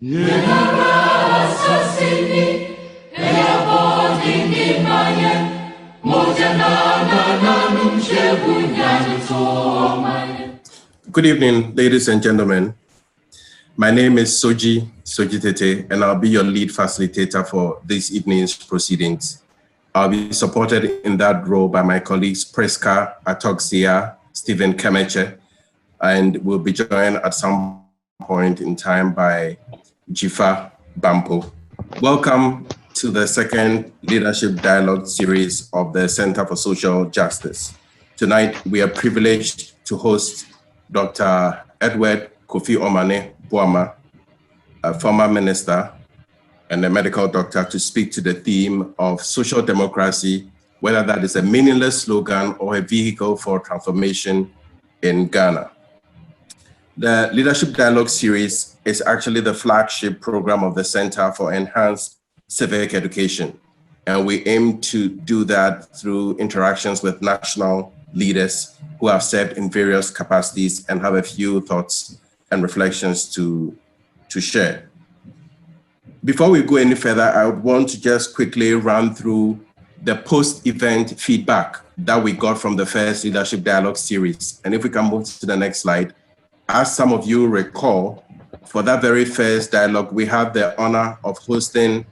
Good evening, ladies and gentlemen. My name is Soji Tete, and I'll be your lead facilitator for this evening's proceedings. I'll be supported in that role by my colleagues Priska Atoksia, Stephen Kemeche, and we'll be joined at some point in time by Jifa Bampo. Welcome to the second Leadership Dialogue series of the Center for Social Justice. Tonight, we are privileged to host Dr. Edward Kofi Omane Boamah, a former minister and a medical doctor, to speak to the theme of social democracy, whether that is a meaningless slogan or a vehicle for transformation in Ghana. The Leadership Dialogue series is actually the flagship program of the Center for Enhanced Civic Education. And we aim to do that through interactions with national leaders who have served in various capacities and have a few thoughts and reflections to share. Before we go any further, I would want to just quickly run through the post-event feedback that we got from the first Leadership Dialogue series. And if we can move to the next slide. As some of you recall, for that very first dialogue, we had the honor of hosting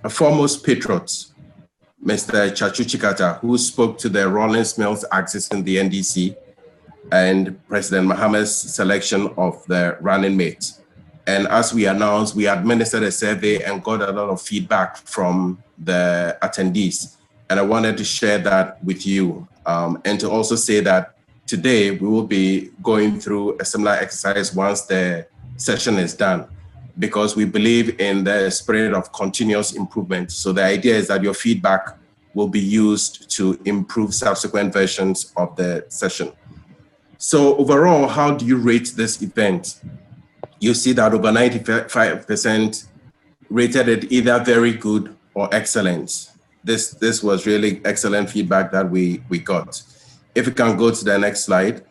a foremost patriot, Mr. Chachu Chikata, who spoke to the Rawlings Mills axis in the NDC and President Mahama's selection of the running mate. And as we announced, we administered a survey and got a lot of feedback from the attendees. And I wanted to share that with you and to also say that today we will be going through a similar exercise once the session is done, because we believe in the spirit of continuous improvement. So the idea is that your feedback will be used to improve subsequent versions of the session. So overall, how do you rate this event? You see that over 95% rated it either very good or excellent. This was really excellent feedback that we got. If we can go to the next slide.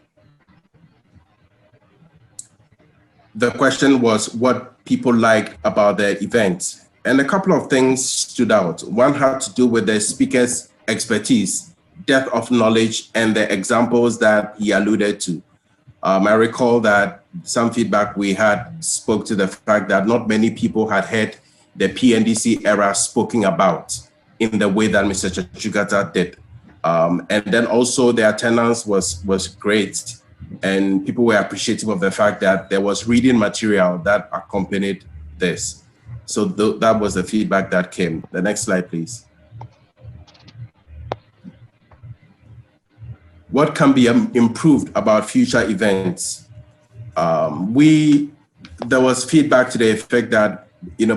The question was what people liked about the event. And a couple of things stood out. One had to do with the speaker's expertise, depth of knowledge, and the examples that he alluded to. I recall that some feedback we had spoke to the fact that not many people had heard the PNDC era spoken about in the way that Mr. Chachugata did. And then also the attendance was great, and people were appreciative of the fact that there was reading material that accompanied this. So that was the feedback that came. The next slide, please. What can be improved about future events? There was feedback to the effect that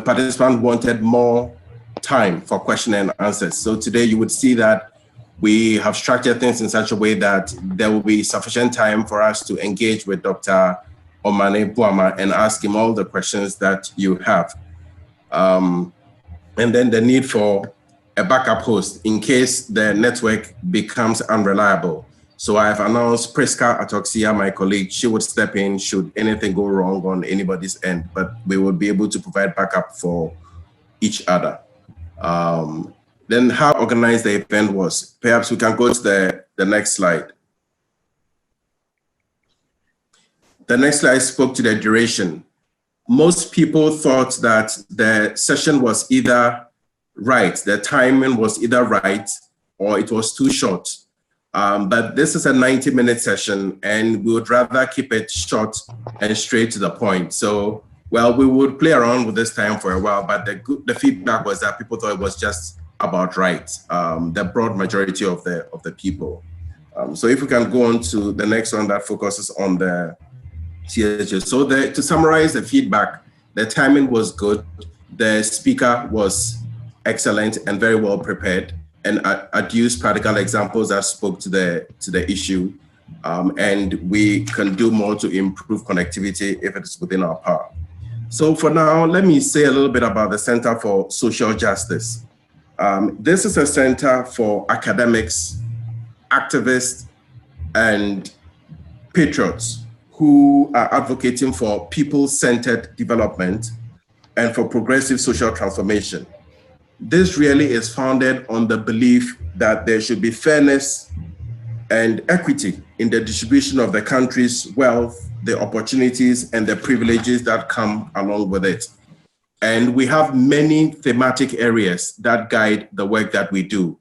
participants wanted more time for question and answers. So today you would see that we have structured things in such a way that there will be sufficient time for us to engage with Dr. Omane Boamah and ask him all the questions that you have. And then the need for a backup host in case the network becomes unreliable. So I have announced Priska Atoksia, my colleague. She would step in should anything go wrong on anybody's end, but we will be able to provide backup for each other. Then how organized the event was. Perhaps we can go to the next slide. The next slide spoke to the duration. Most people thought that the session was either right, the timing was either right, or it was too short. But this is a 90-minute session, and we would rather keep it short and straight to the point. So, well, we would play around with this time for a while, but the feedback was that people thought it was just about right, the broad majority of the people. So if we can go on to the next one that focuses on the CHS. So to summarize the feedback, the timing was good, the speaker was excellent and very well prepared, and adduced practical examples that spoke to the issue, and we can do more to improve connectivity if it is within our power. So for now, let me say a little bit about the Center for Social Justice. This is a center for academics, activists, and patriots who are advocating for people-centered development and for progressive social transformation. This really is founded on the belief that there should be fairness and equity in the distribution of the country's wealth, the opportunities, and the privileges that come along with it. And we have many thematic areas that guide the work that we do.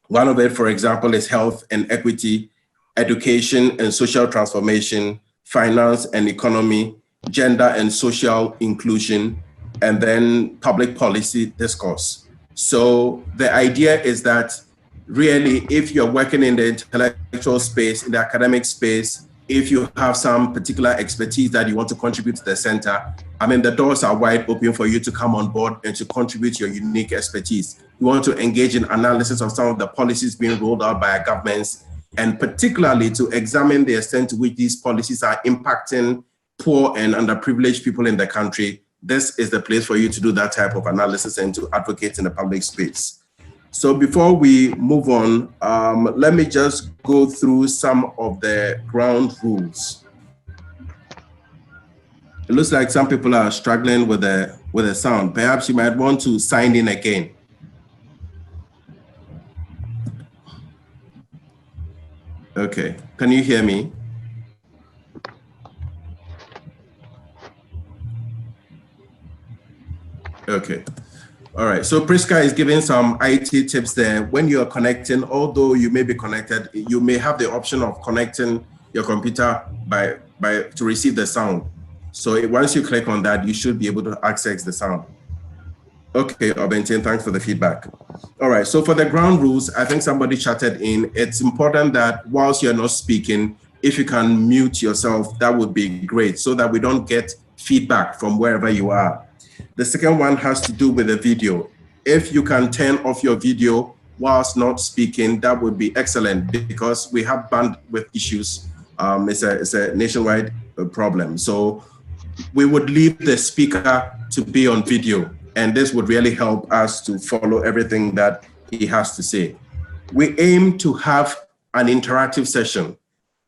One of it, for example, is health and equity, education and social transformation, finance and economy, gender and social inclusion, and then public policy discourse. So the idea is that really, if you're working in the intellectual space, in the academic space, if you have some particular expertise that you want to contribute to the center, I mean, the doors are wide open for you to come on board and to contribute your unique expertise. You want to engage in analysis of some of the policies being rolled out by our governments, and particularly to examine the extent to which these policies are impacting poor and underprivileged people in the country. This is the place for you to do that type of analysis and to advocate in the public space. So before we move on, let me just go through some of the ground rules. It looks like some people are struggling with the sound. Perhaps you might want to sign in again. Okay, can you hear me? Okay. All right, so Priska is giving some IT tips there. When you are connecting, although you may be connected, you may have the option of connecting your computer to receive the sound. So once you click on that, you should be able to access the sound. Okay, Obenten, thanks for the feedback. All right, so for the ground rules, I think somebody chatted in. It's important that whilst you're not speaking, if you can mute yourself, that would be great so that we don't get feedback from wherever you are. The second one has to do with the video. If you can turn off your video whilst not speaking, that would be excellent because we have bandwidth issues. It's a nationwide problem. So we would leave the speaker to be on video, and this would really help us to follow everything that he has to say. We aim to have an interactive session.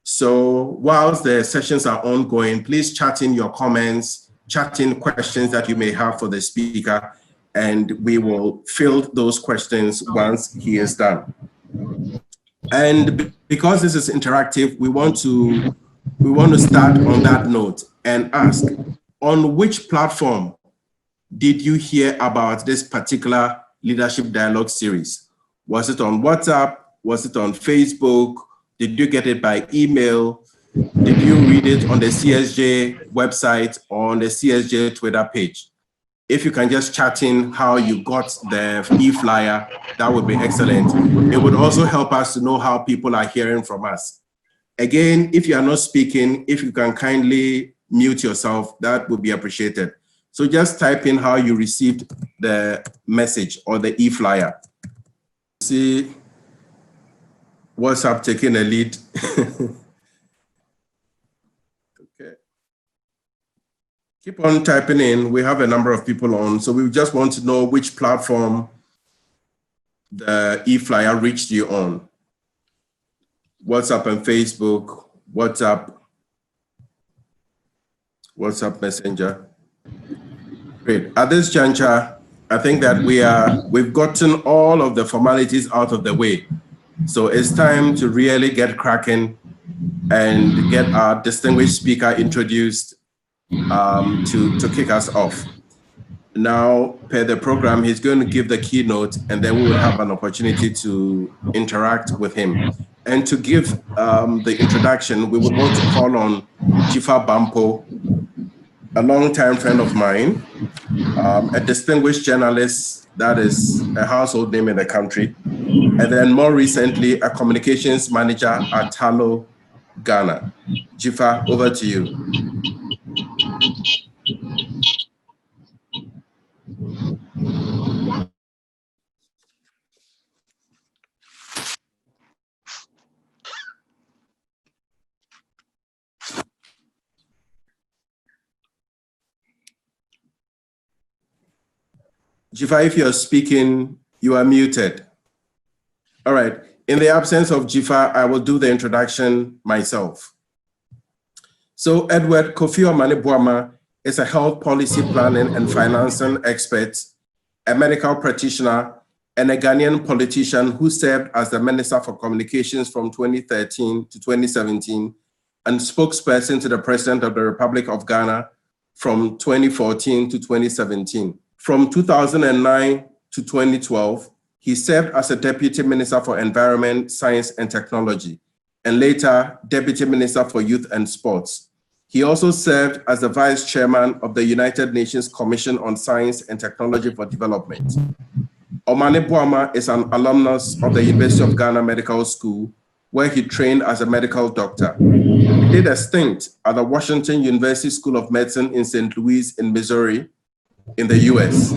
So whilst the sessions are ongoing, please chat in your comments, chat in questions that you may have for the speaker, and we will field those questions once he is done. And because this is interactive, we want to start on that note and ask, on which platform did you hear about this particular Leadership Dialogue series? Was it on WhatsApp? Was it on Facebook? Did you get it by email? Did you read it on the CSJ website or on the CSJ Twitter page? If you can just chat in how you got the e-flyer, that would be excellent. It would also help us to know how people are hearing from us. Again, if you are not speaking, if you can kindly mute yourself, that would be appreciated. So just type in how you received the message or the e-flyer. See WhatsApp taking a lead. Keep on typing in. We have a number of people on, so we just want to know which platform the e-flyer reached you on. WhatsApp and Facebook, WhatsApp Messenger. Great. At this juncture, I think that we've gotten all of the formalities out of the way. So it's time to really get cracking and get our distinguished speaker introduced to kick us off. Now, per the program, he's going to give the keynote, and then we will have an opportunity to interact with him. And to give the introduction, we would want to call on Jifa Bampo, a longtime friend of mine, a distinguished journalist that is a household name in the country, and then more recently, a communications manager at Talo, Ghana. Jifa, over to you. Jifa, if you're speaking, you are muted. All right. In the absence of Jifa, I will do the introduction myself. So Edward Kofi Omane Boamah is a health policy planning and financing expert, a medical practitioner, and a Ghanaian politician who served as the Minister for Communications from 2013 to 2017 and spokesperson to the President of the Republic of Ghana from 2014 to 2017. From 2009 to 2012, he served as a Deputy Minister for Environment, Science and Technology, and later Deputy Minister for Youth and Sports. He also served as the Vice Chairman of the United Nations Commission on Science and Technology for Development. Omane Boamah is an alumnus of the University of Ghana Medical School, where he trained as a medical doctor. He did a stint at the Washington University School of Medicine in St. Louis in Missouri, in the US.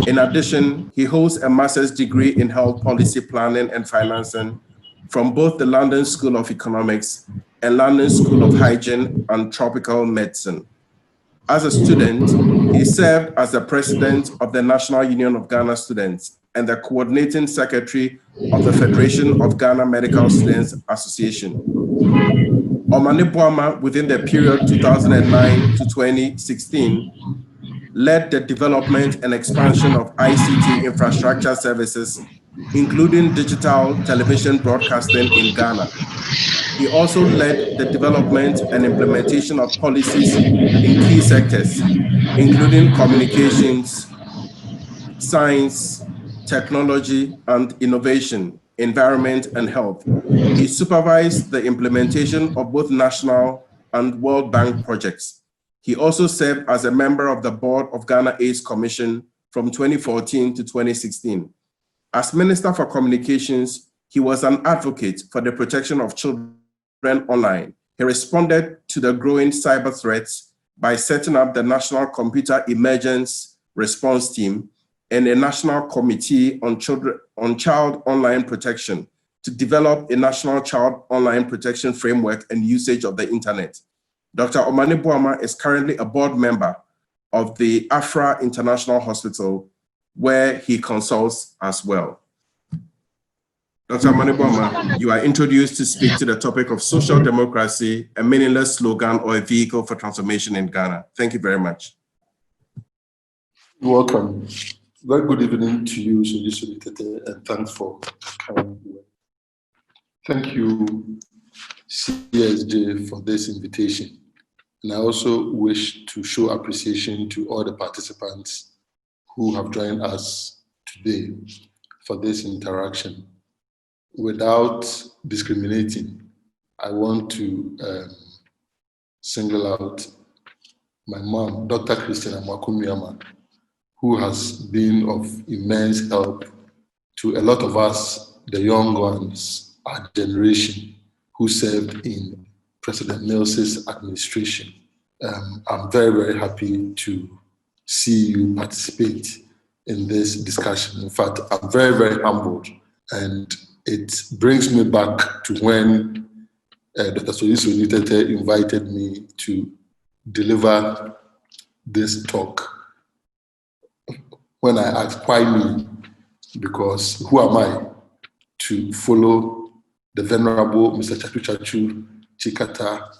In addition, he holds a master's degree in health policy planning and financing from both the London School of Economics and London School of Hygiene and Tropical Medicine. As a student, he served as the president of the National Union of Ghana Students and the coordinating secretary of the Federation of Ghana Medical Students Association. Omane Boamah, within the period 2009 to 2016, led the development and expansion of ICT infrastructure services, including digital television broadcasting in Ghana. He also led the development and implementation of policies in key sectors, including communications, science, technology and innovation, environment and health. He supervised the implementation of both national and World Bank projects. He also served as a member of the board of Ghana AIDS Commission from 2014 to 2016. As Minister for Communications, he was an advocate for the protection of children online. He responded to the growing cyber threats by setting up the National Computer Emergence Response Team and a National Committee on Child Online Protection to develop a national child online protection framework and usage of the internet. Dr. Omane Boamah is currently a board member of the Afra International Hospital, where he consults as well. Dr. Omane Boamah, you are introduced to speak to the topic of social democracy, a meaningless slogan or a vehicle for transformation in Ghana. Thank you very much. You're welcome. Very good evening to you, Soji Tete, and thanks for coming here. Thank you, CSJ, for this invitation. And I also wish to show appreciation to all the participants who have joined us today for this interaction. Without discriminating, I want to single out my mom, Dr. Christina Mwakumiyama, who has been of immense help to a lot of us, the young ones, our generation, who served in President Mills's administration. I'm very, very happy to see you participate in this discussion. In fact, I'm very, very humbled, and it brings me back to when Dr. Soji Tete invited me to deliver this talk. When I asked, why me? Because who am I to follow the Venerable Mr. Chachu Chikata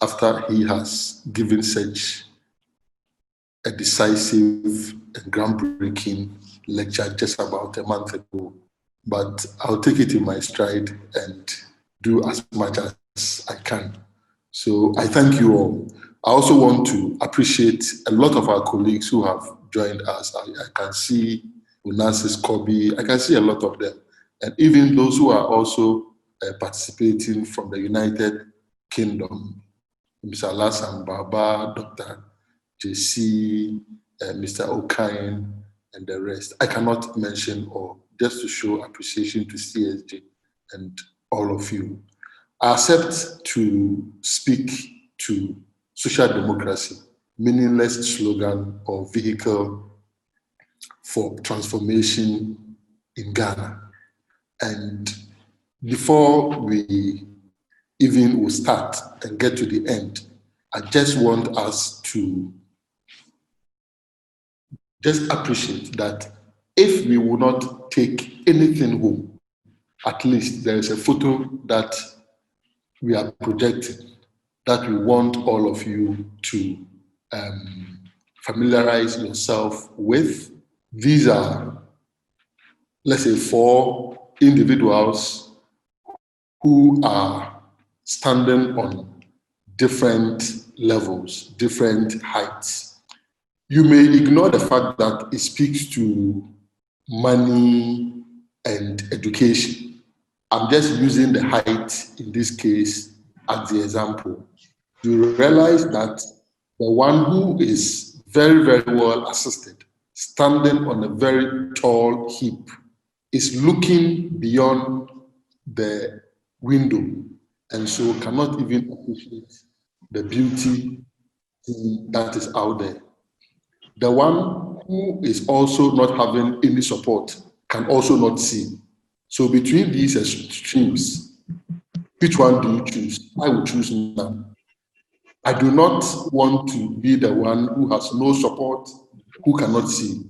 after he has given such a decisive and groundbreaking lecture just about a month ago. But I'll take it in my stride and do as much as I can. So I thank you all. I also want to appreciate a lot of our colleagues who have joined us. I can see Unansis Kobe, I can see a lot of them. And even those who are also participating from the United Kingdom, Mr. Alassane Baba, Dr. JC, Mr. Okain, and the rest. I cannot mention all, just to show appreciation to CSJ and all of you. I accept to speak to social democracy, meaningless slogan or vehicle for transformation in Ghana. And before we even will start and get to the end, I just want us to just appreciate that if we will not take anything home, at least there is a photo that we are projecting that we want all of you to familiarize yourself with. These are, let's say, 4 individuals who are standing on different levels, different heights. You may ignore the fact that it speaks to money and education. I'm just using the height in this case as the example. You realize that the one who is very, very well assisted, standing on a very tall heap, is looking beyond the window and so cannot even appreciate the beauty that is out there. The one who is also not having any support can also not see. So between these extremes, which one do you choose? I will choose none. I do not want to be the one who has no support, who cannot see.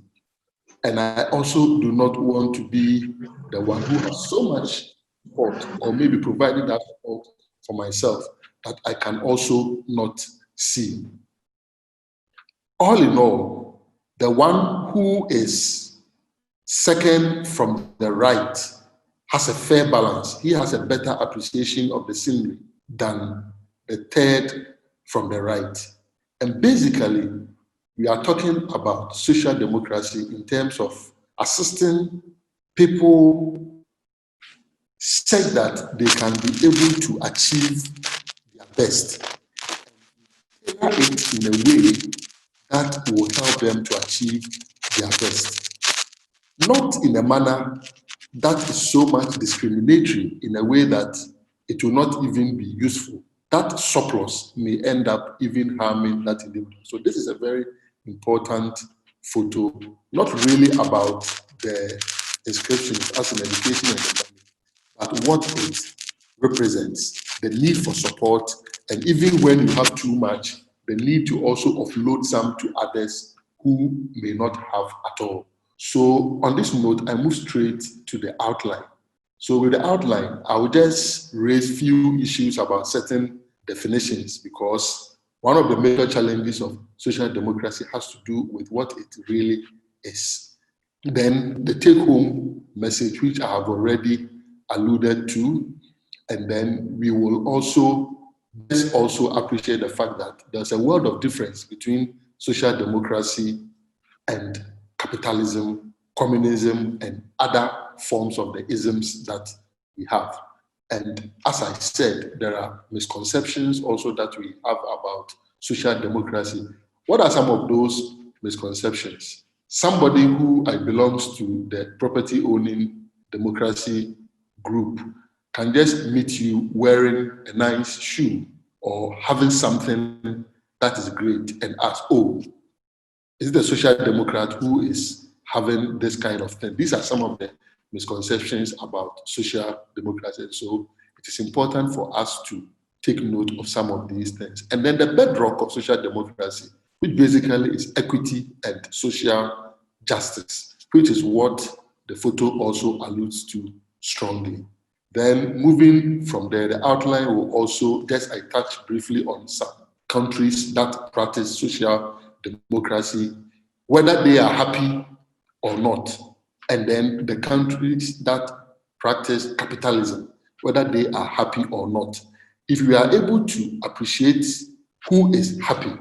And I also do not want to be the one who has so much support, or maybe provided that support for myself, that I can also not see. All in all, the one who is second from the right has a fair balance. He has a better appreciation of the scenery than the third from the right. And basically, we are talking about social democracy in terms of assisting people such that they can be able to achieve their best. Tailor it in a way that will help them to achieve their best. Not in a manner that is so much discriminatory in a way that it will not even be useful. That surplus may end up even harming that individual. So this is a very important photo, not really about the inscriptions as an education and the money, but what it represents, the need for support, and even when you have too much, the need to also offload some to others who may not have at all. So on this note, I move straight to the outline. So with the outline, I will just raise few issues about certain definitions, because one of the major challenges of social democracy has to do with what it really is. Then the take-home message, which I have already alluded to, and then we will also appreciate the fact that there's a world of difference between social democracy and capitalism, communism, and other forms of the isms that we have. And as I said, there are misconceptions also that we have about social democracy. What are some of those misconceptions? Somebody who belongs to the property owning democracy group can just meet you wearing a nice shoe or having something that is great and ask, oh, is it a social democrat who is having this kind of thing? These are some of the misconceptions about social democracy. So it is important for us to take note of some of these things. And then the bedrock of social democracy, which basically is equity and social justice, which is what the photo also alludes to strongly. Then moving from there, the outline will also just touch briefly on some countries that practice social democracy, whether they are happy or not. And then the countries that practice capitalism, whether they are happy or not. If we are able to appreciate who is happy,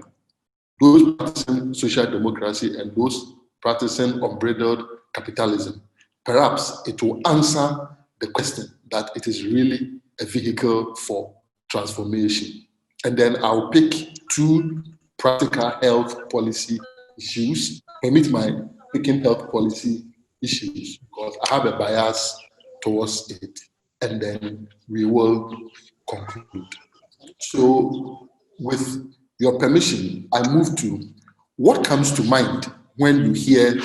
those practicing social democracy and those practicing unbridled capitalism, perhaps it will answer the question that it is really a vehicle for transformation. And then I'll pick 2 practical health policy issues. Permit my picking health policy issues because I have a bias towards it. And then we will conclude. So with your permission, I move to what comes to mind when you hear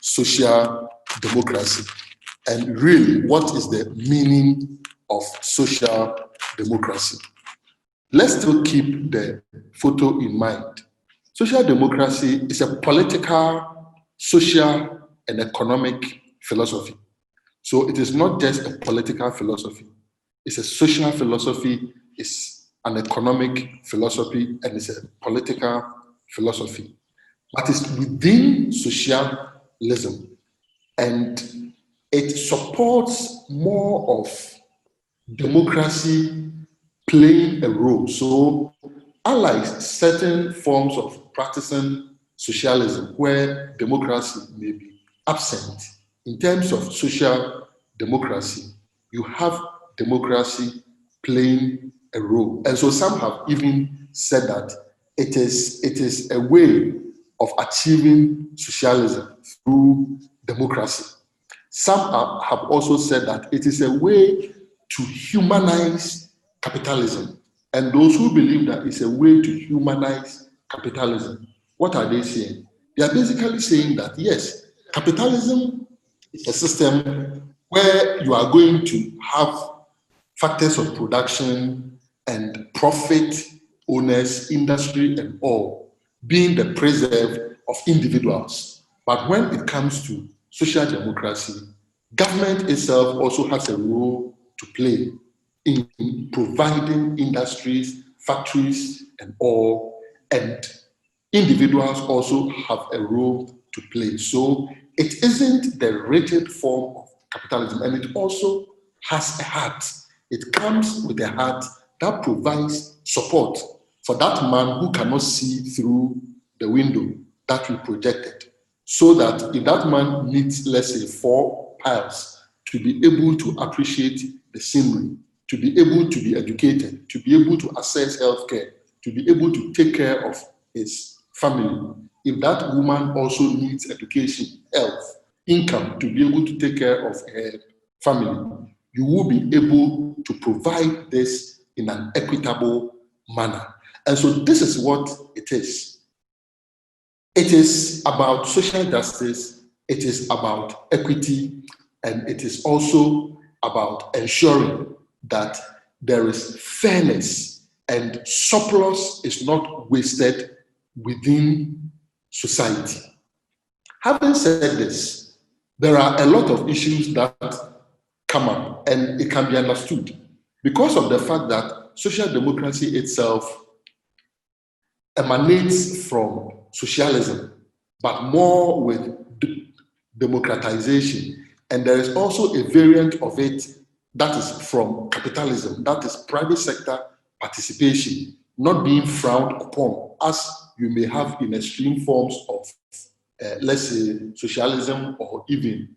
social democracy, and really what is the meaning of social democracy. Let's still keep the photo in mind. Social democracy is a political, social, and economic philosophy. So it is not just a political philosophy. It's a social philosophy, it's an economic philosophy, and it's a political philosophy, but it's within socialism, and it supports more of democracy playing a role. So, unlike certain forms of practicing socialism where democracy may be absent, in terms of social democracy, you have democracy playing a role. And so some have even said that it is a way of achieving socialism through democracy. Some have also said that it is a way to humanize capitalism. And those who believe that it's a way to humanize capitalism, what are they saying? They are basically saying that, yes, capitalism is a system where you are going to have factors of production and profit owners, industry, and all being the preserve of individuals. But when it comes to social democracy, government itself also has a role to play in providing industries, factories, and all, and individuals also have a role to play. So it isn't the rigid form of capitalism, and it also has a heart. It comes with a heart that provides support for that man who cannot see through the window that we projected. So that if that man needs, let's say, 4 piles to be able to appreciate the scenery, to be able to be educated, to be able to access healthcare, to be able to take care of his family, if that woman also needs education, health, income to be able to take care of her family, you will be able to provide this in an equitable manner. And so this is what it is. It is about social justice, it is about equity, and it is also about ensuring that there is fairness and surplus is not wasted within society. Having said this, there are a lot of issues that come up, and it can be understood because of the fact that social democracy itself emanates from socialism, but more with democratization. And there is also a variant of it that is from capitalism, that is private sector participation, not being frowned upon, as you may have in extreme forms of, let's say, socialism or even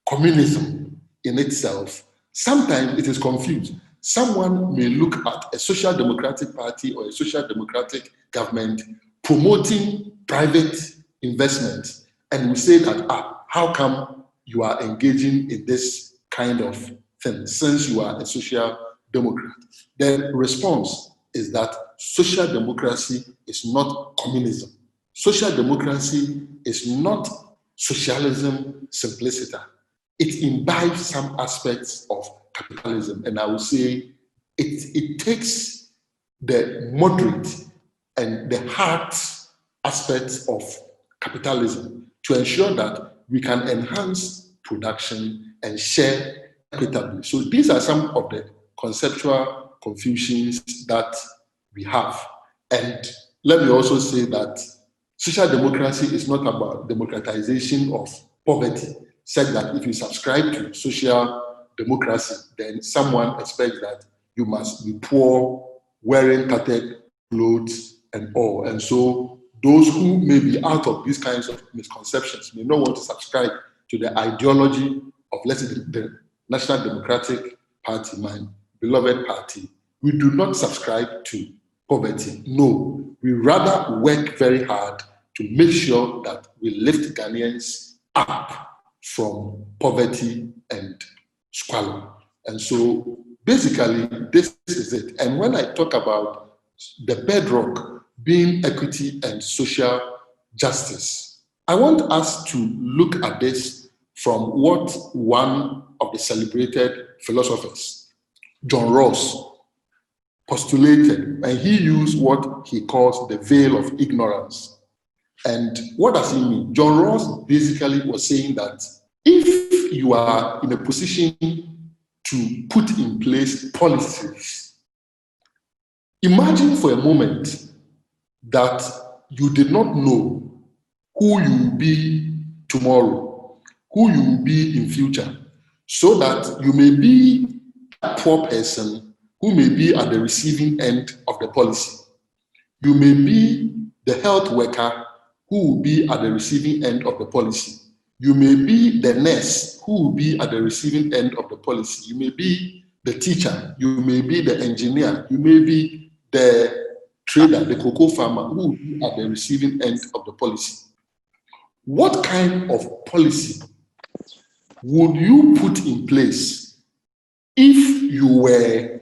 communism in itself. Sometimes it is confused. Someone may look at a social democratic party or a social democratic government promoting private investment, and we say that, how come you are engaging in this kind of thing since you are a social democrat? The response is that social democracy is not communism. Social democracy is not socialism simpliciter. It imbibes some aspects of capitalism, and I would say it takes the moderate and the hard aspects of capitalism to ensure that we can enhance production and share equitably. So these are some of the conceptual confusions that we have. And let me also say that social democracy is not about democratization of poverty. Said that if you subscribe to social democracy, then someone expects that you must be poor, wearing tattered clothes and all. And so those who may be out of these kinds of misconceptions may not want to subscribe to the ideology of, let's say, the National Democratic Party, my beloved party. We do not subscribe to poverty. No, we rather work very hard to make sure that we lift Ghanaians up from poverty and squalor. And so basically, this is it. And when I talk about the bedrock being equity and social justice, I want us to look at this from what one of the celebrated philosophers, John Rawls, postulated, and he used what he calls the veil of ignorance. And what does he mean? John Rawls basically was saying that if you are in a position to put in place policies, imagine for a moment that you did not know who you will be tomorrow, who you will be in future, so that you may be a poor person who may be at the receiving end of the policy. You may be the health worker who will be at the receiving end of the policy. You may be the nurse who will be at the receiving end of the policy. You may be the teacher. You may be the engineer. You may be the trader, the cocoa farmer who will be at the receiving end of the policy. What kind of policy would you put in place if you were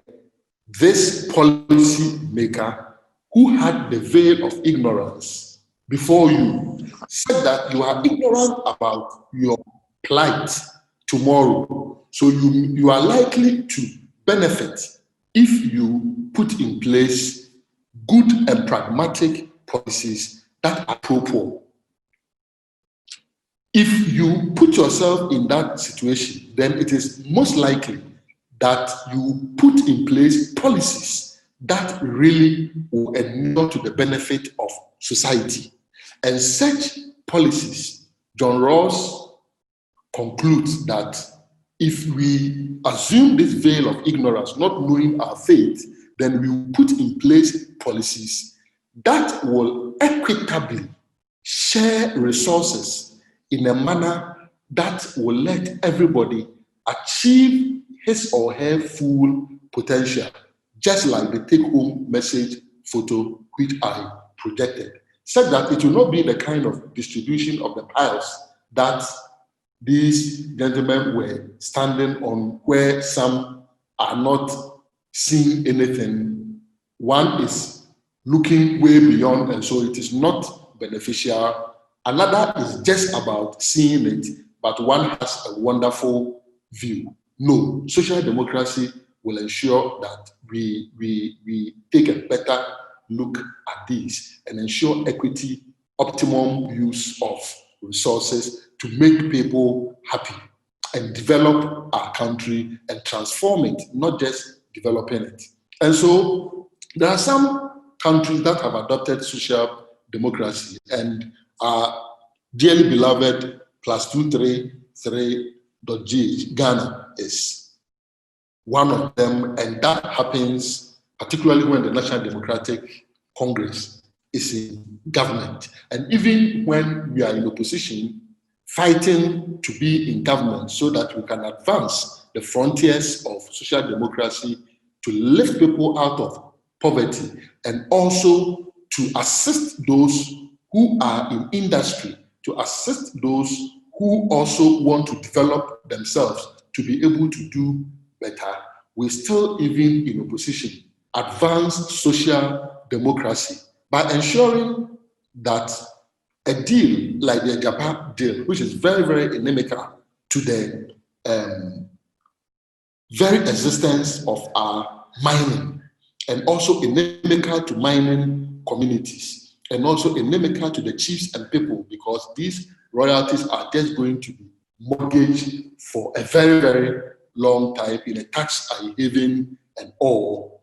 this policy maker who had the veil of ignorance before you, said that you are ignorant about your plight tomorrow, so you are likely to benefit if you put in place good and pragmatic policies that are pro-poor. If you put yourself in that situation, then it is most likely that you put in place policies that really will endure to the benefit of society. And such policies, John Rawls concludes that if we assume this veil of ignorance, not knowing our faith, then we will put in place policies that will equitably share resources in a manner that will let everybody achieve his or her full potential, just like the take-home message photo which I projected, such that it will not be the kind of distribution of the piles that these gentlemen were standing on, where some are not seeing anything. One is looking way beyond, and so it is not beneficial. Another is just about seeing it, but one has a wonderful view. No, social democracy will ensure that we take a better look at this and ensure equity, optimum use of resources to make people happy and develop our country and transform it, not just developing it. And so there are some countries that have adopted social democracy, and our dearly beloved +233.gh, Ghana, is one of them, and that happens particularly when the National Democratic Congress is in government. And even when we are in opposition, fighting to be in government so that we can advance the frontiers of social democracy to lift people out of poverty and also to assist those who are in industry, to assist those who also want to develop themselves to be able to do better. We still, even in opposition, advance social democracy by ensuring that a deal like the Japan deal, which is very, very inimical to the very existence of our mining, and also inimical to mining communities, and also inimical to the chiefs and people, because these royalties are just going to be mortgaged for a very, very long time in a tax haven and all.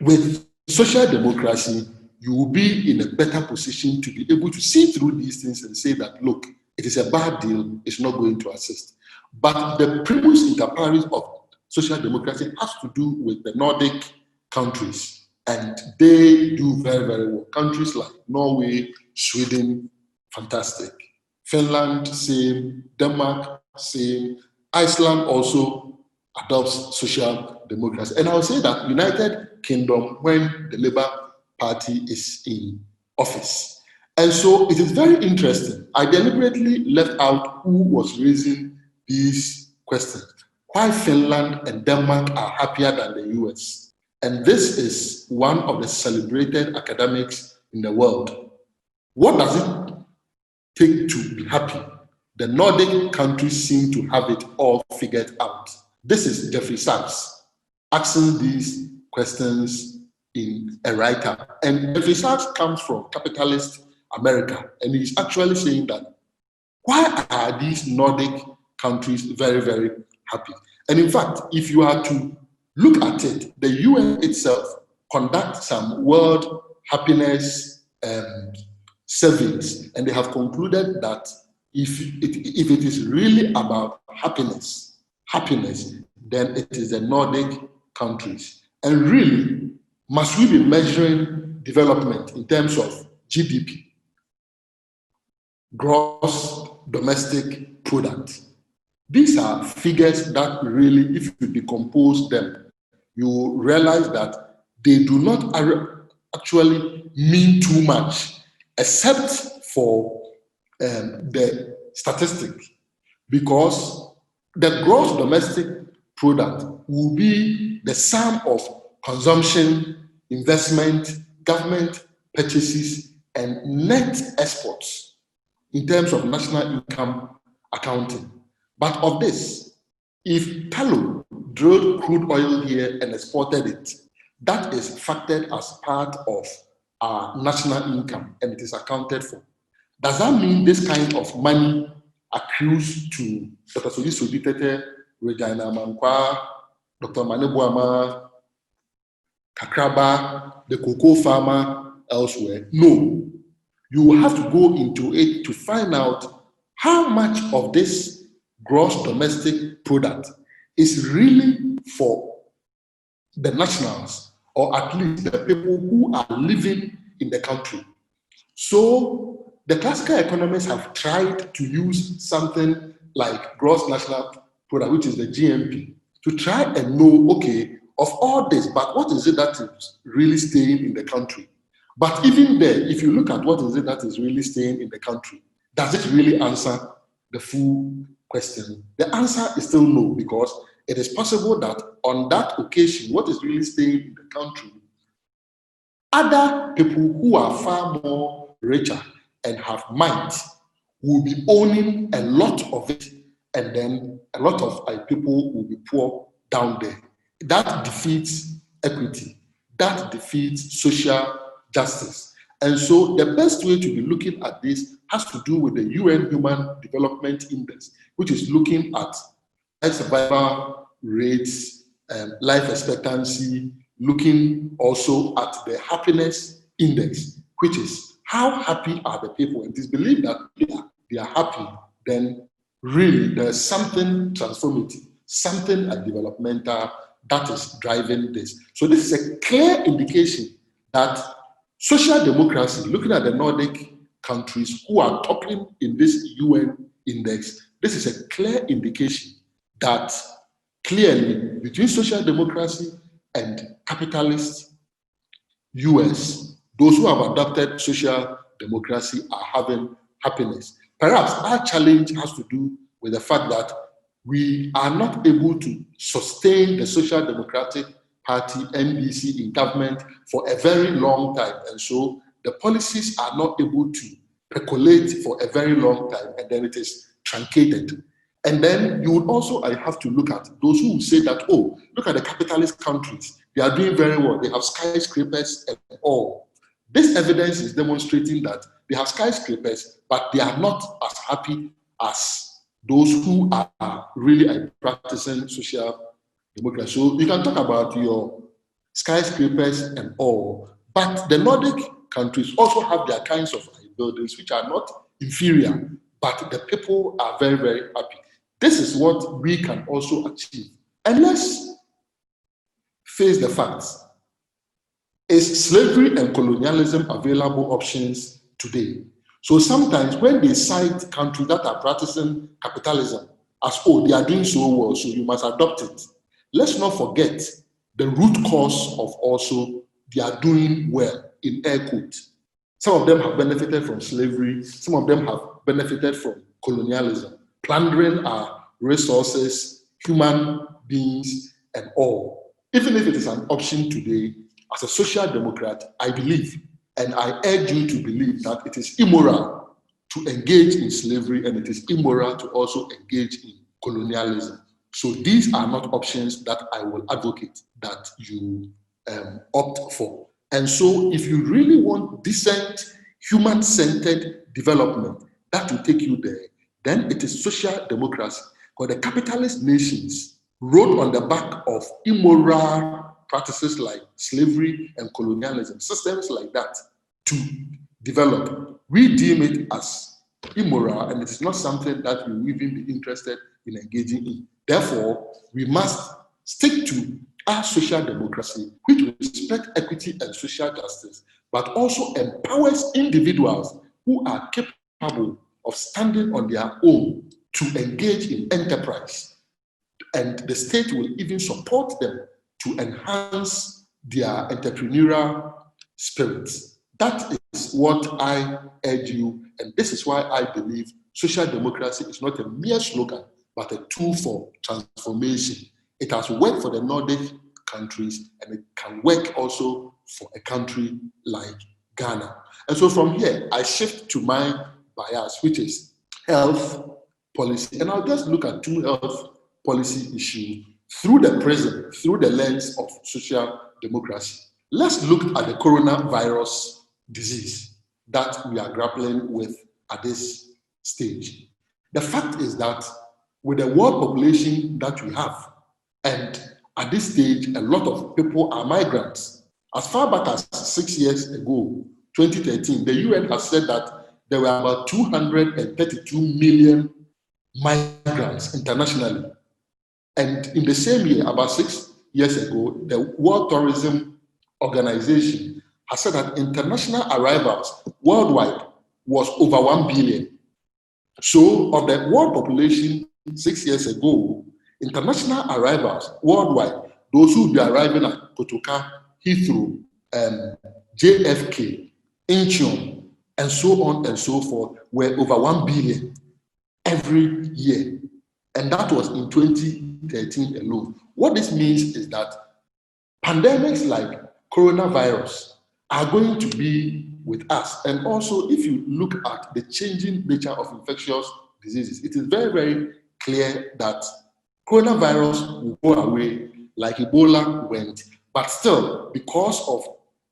With social democracy, you will be in a better position to be able to see through these things and say that, look, it is a bad deal, it's not going to assist. But the primus inter pares of social democracy has to do with the Nordic countries, and they do very, very well. Countries like Norway, Sweden, fantastic. Finland, same. Denmark, same. Iceland also adopts social democracy. And I would say that United Kingdom, when the Labour Party is in office. And so it is very interesting. I deliberately left out who was raising these questions. Why Finland and Denmark are happier than the US. And this is one of the celebrated academics in the world. What does it take to be happy? The Nordic countries seem to have it all figured out. This is Jeffrey Sachs asking these questions in a write-up. And Jeffrey Sachs comes from capitalist America, and he's actually saying that why are these Nordic countries very, very happy? And in fact, if you are to look at it, the UN itself conducts some world happiness surveys, and they have concluded that if it is really about happiness, then it is the Nordic countries. And really, must we be measuring development in terms of GDP, gross domestic product? These are figures that really, if you decompose them, you will realize that they do not actually mean too much, except for the statistic, because the gross domestic product will be the sum of consumption, investment, government purchases, and net exports in terms of national income accounting. But of this, if Tullow drilled crude oil here and exported it, that is factored as part of our national income and it is accounted for. Does that mean this kind of money accrues to Dr. Soji Tete, Regina Mankwa, Dr. Omane Boamah, Kakraba, the cocoa farmer elsewhere? No. You will have to go into it to find out how much of this gross domestic product is really for the nationals, or at least the people who are living in the country. So the classical economists have tried to use something like gross national product, which is the GNP, to try and know, okay, of all this, but what is it that is really staying in the country? But even there, if you look at what is it that is really staying in the country, does it really answer the full question? The answer is still no, because it is possible that on that occasion, what is really staying in the country, other people who are far more richer and have might will be owning a lot of it, and then a lot of people will be poor down there. That defeats equity. That defeats social justice. And so the best way to be looking at this has to do with the UN Human Development Index, which is looking at life survival rates, life expectancy, looking also at the happiness index, which is how happy are the people. And it is believed that if they are happy, then really there's something transformative, something developmental that is driving this. So this is a clear indication that social democracy, looking at the Nordic countries who are topping in this UN index, this is a clear indication that clearly between social democracy and capitalist US, those who have adopted social democracy are having happiness. Perhaps our challenge has to do with the fact that we are not able to sustain the Social Democratic Party, NDC, in government for a very long time. And so the policies are not able to percolate for a very long time, and then it is truncated. And then you would also have to look at those who say that, oh, look at the capitalist countries. They are doing very well. They have skyscrapers and all. This evidence is demonstrating that they have skyscrapers, but they are not as happy as those who are really practicing social democracy. So you can talk about your skyscrapers and all, but the Nordic countries also have their kinds of buildings which are not inferior, but the people are very, very happy. This is what we can also achieve. And let's face the facts. Is slavery and colonialism available options today? So sometimes when they cite countries that are practicing capitalism as, oh, they are doing so well, so you must adopt it. Let's not forget the root cause of also they are doing well, in air quotes. Some of them have benefited from slavery. Some of them have benefited from colonialism, plundering our resources, human beings, and all. Even if it is an option today, as a social democrat, I believe, and I urge you to believe, that it is immoral to engage in slavery, and it is immoral to also engage in colonialism. So these are not options that I will advocate that you opt for. And so if you really want decent, human-centered development that will take you there, then it is social democracy. Because the capitalist nations rode on the back of immoral practices like slavery and colonialism, systems like that, to develop. we deem it as immoral, and it's not something that we will even be interested in engaging in. Therefore, we must stick to our social democracy, which respects equity and social justice, but also empowers individuals who are capable of standing on their own to engage in enterprise. And the state will even support them to enhance their entrepreneurial spirit. That is what I urge you, and this is why I believe social democracy is not a mere slogan, but a tool for transformation. It has worked for the Nordic countries, and it can work also for a country like Ghana. And so from here, I shift to my bias, which is health policy. And I'll just look at two health policy issues through the prism, through the lens of social democracy. Let's look at the coronavirus disease that we are grappling with at this stage. The fact is that with the world population that we have, and at this stage, a lot of people are migrants. As far back as 6 years ago, 2013, the UN has said that there were about 232 million migrants internationally. And in the same year, about 6 years ago, the World Tourism Organization has said that international arrivals worldwide was over 1 billion. So of the world population 6 years ago, international arrivals worldwide, those who will be arriving at Kotoka, Heathrow, JFK, Incheon, and so on and so forth, were over 1 billion every year. And that was in 2013 alone. What this means is that pandemics like coronavirus are going to be with us. And also, if you look at the changing nature of infectious diseases, it is very, very clear that coronavirus will go away like Ebola went. But still, because of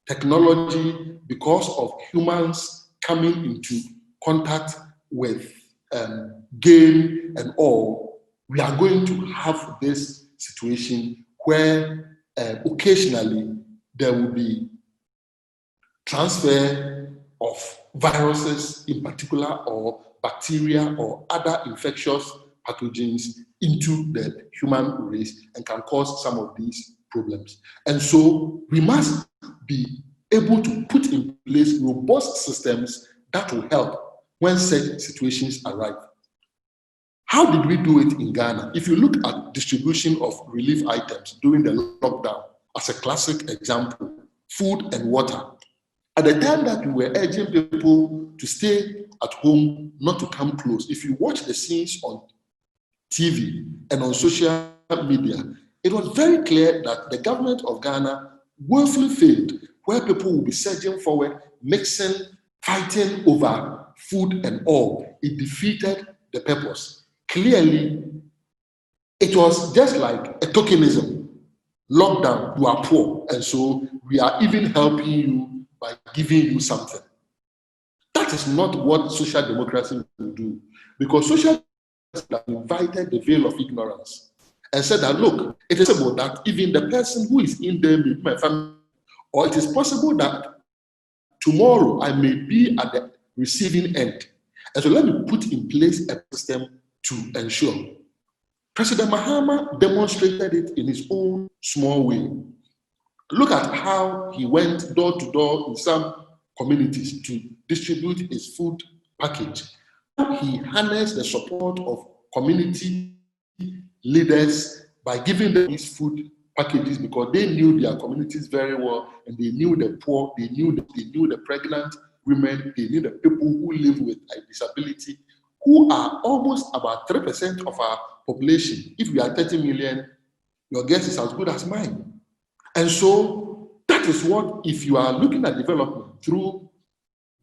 technology, because of humans coming into contact with game and all, we are going to have this situation where occasionally there will be transfer of viruses in particular, or bacteria or other infectious pathogens into the human race, and can cause some of these problems. And so we must be able to put in place robust systems that will help when such situations arrive. How did we do it in Ghana? If you look at distribution of relief items during the lockdown, as a classic example, food and water. At the time that we were urging people to stay at home, not to come close, if you watch the scenes on TV and on social media, it was very clear that the government of Ghana woefully failed, where people will be surging forward, mixing, fighting over food and all. It defeated the purpose. Clearly, it was just like a tokenism. Lockdown, you are poor, and so we are even helping you by giving you something. That is not what social democracy will do, because social democracy invited the veil of ignorance and said that, look, it is possible that even the person who is in there may be my family, or it is possible that tomorrow I may be at the receiving end. And so let me put in place a system to ensure. President Mahama demonstrated it in his own small way. Look at how he went door to door in some communities to distribute his food package. He harnessed the support of community leaders by giving them these food packages, because they knew their communities very well, and they knew the poor, they knew the pregnant women, they knew the people who live with a disability, who are almost about 3% of our population. If we are 30 million, your guess is as good as mine. And so that is what, if you are looking at development through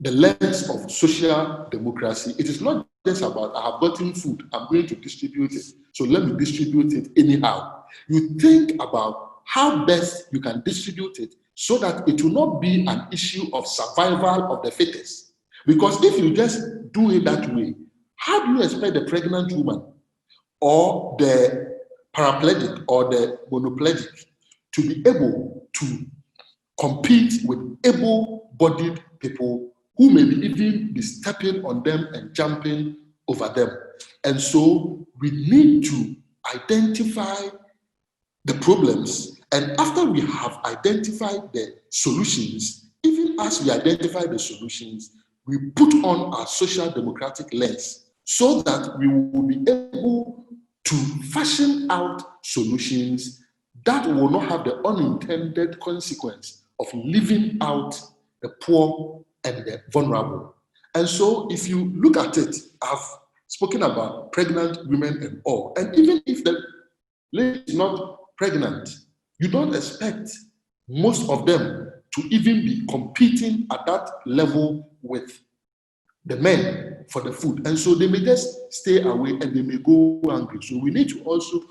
the lens of social democracy, it is not just about, I have gotten food, I'm going to distribute it, so let me distribute it anyhow. You think about how best you can distribute it so that it will not be an issue of survival of the fittest. Because if you just do it that way, how do you expect the pregnant woman or the paraplegic or the monoplegic to be able to compete with able-bodied people who may even be stepping on them and jumping over them. And so we need to identify the problems. And after we have identified the solutions, even as we identify the solutions, we put on our social democratic lens so that we will be able to fashion out solutions that will not have the unintended consequence of leaving out the poor and the vulnerable. And so if you look at it, I've spoken about pregnant women and all, and even if the lady is not pregnant, you don't expect most of them to even be competing at that level with the men for the food. And so they may just stay away and they may go hungry. So we need to also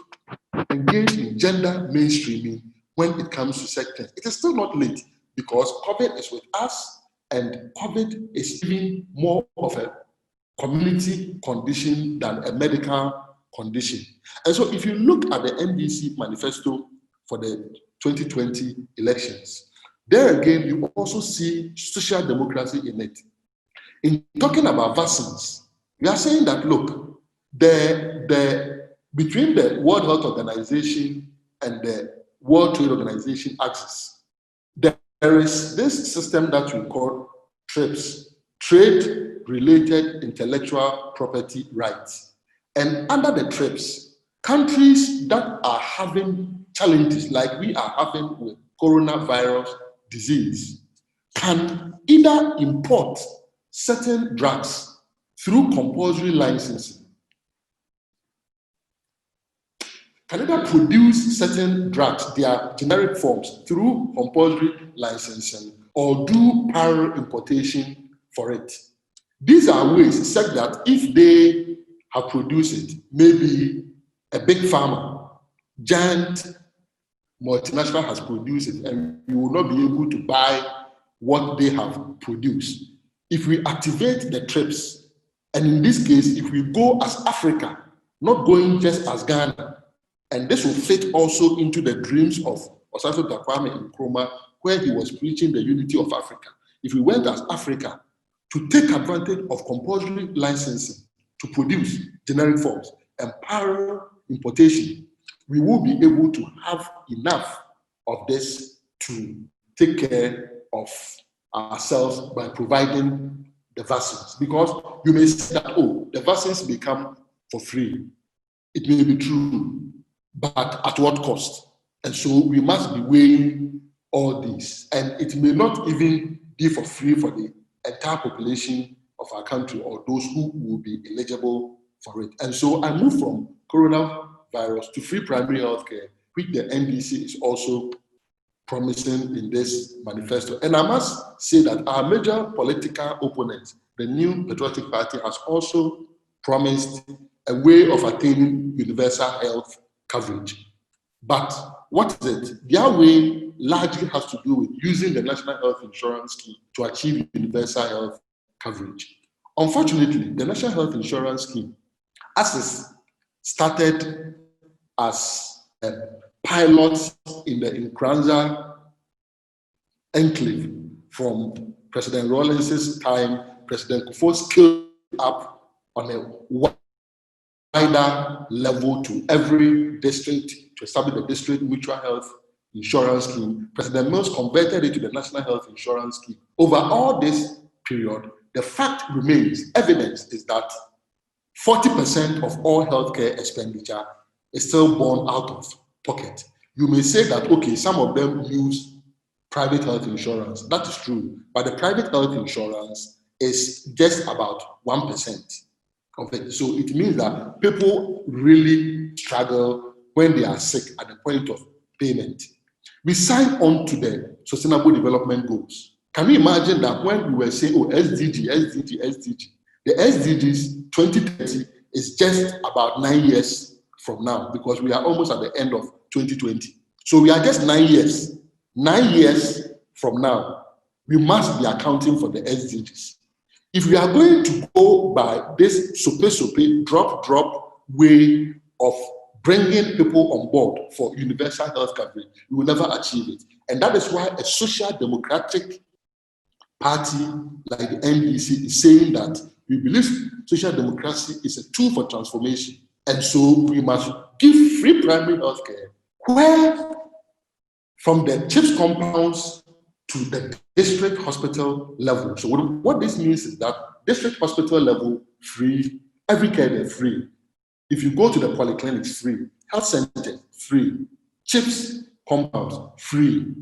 engage in gender mainstreaming when it comes to sectors. It is still not late because COVID is with us and COVID is even more of a community condition than a medical condition. And so if you look at the NDC manifesto for the 2020 elections, there again, you also see social democracy in it. In talking about vaccines, we are saying that, look, between the World Health Organization and the World Trade Organization axis, there is this system that we call TRIPS, Trade-Related Intellectual Property Rights. And under the TRIPS, countries that are having challenges like we are having with coronavirus disease can either import certain drugs through compulsory licensing, can either produce certain drugs, their generic forms, through compulsory licensing, or do parallel importation for it. These are ways such that if they have produced it, maybe a big pharma, giant multinational has produced it, and you will not be able to buy what they have produced. If we activate the TRIPS, and in this case, if we go as Africa, not going just as Ghana, and this will fit also into the dreams of Osafo Kwame Nkrumah, where he was preaching the unity of Africa. If we went as Africa to take advantage of compulsory licensing to produce generic forms and parallel importation, we will be able to have enough of this to take care of ourselves by providing the vaccines. Because you may say that, oh, the vaccines may come for free. It may be true, but at what cost? And so we must be weighing all these. And it may not even be for free for the entire population of our country or those who will be eligible for it. And so I move from coronavirus to free primary healthcare, which the NDC is also promising in this manifesto. And I must say that our major political opponent, the New Patriotic Party, has also promised a way of attaining universal health coverage. But what is it? Their way largely has to do with using the National Health Insurance Scheme to achieve universal health coverage. Unfortunately, the National Health Insurance Scheme, as it started as a pilot in the Nkranza enclave from President Rawlings's time, President Kufuor scaled up on a wider level to every district to establish the district mutual health insurance scheme. President Mills converted it to the National Health Insurance Scheme. Over all this period, the fact remains, evidence is that 40% of all healthcare expenditure is still borne out of pocket. You may say that, okay, some of them use private health insurance. That is true, but the private health insurance is just about 1% of it. So it means that people really struggle when they are sick at the point of payment. We signed on to the Sustainable Development Goals. Can you imagine that when we were saying, oh, SDG, the SDGs 2030 is just about 9 years from now, because we are almost at the end of 2020. So we are just 9 years. 9 years from now, we must be accounting for the SDGs. If we are going to go by this drop way of bringing people on board for universal health coverage, we will never achieve it. And that is why a social democratic party like the NDC is saying that we believe social democracy is a tool for transformation, and so we must give free primary health care, where from the CHIPS compounds to the district hospital level. So what this means is that district hospital level, free, every care is free. If you go to the polyclinics, free, health center, free, CHIPS compounds, free.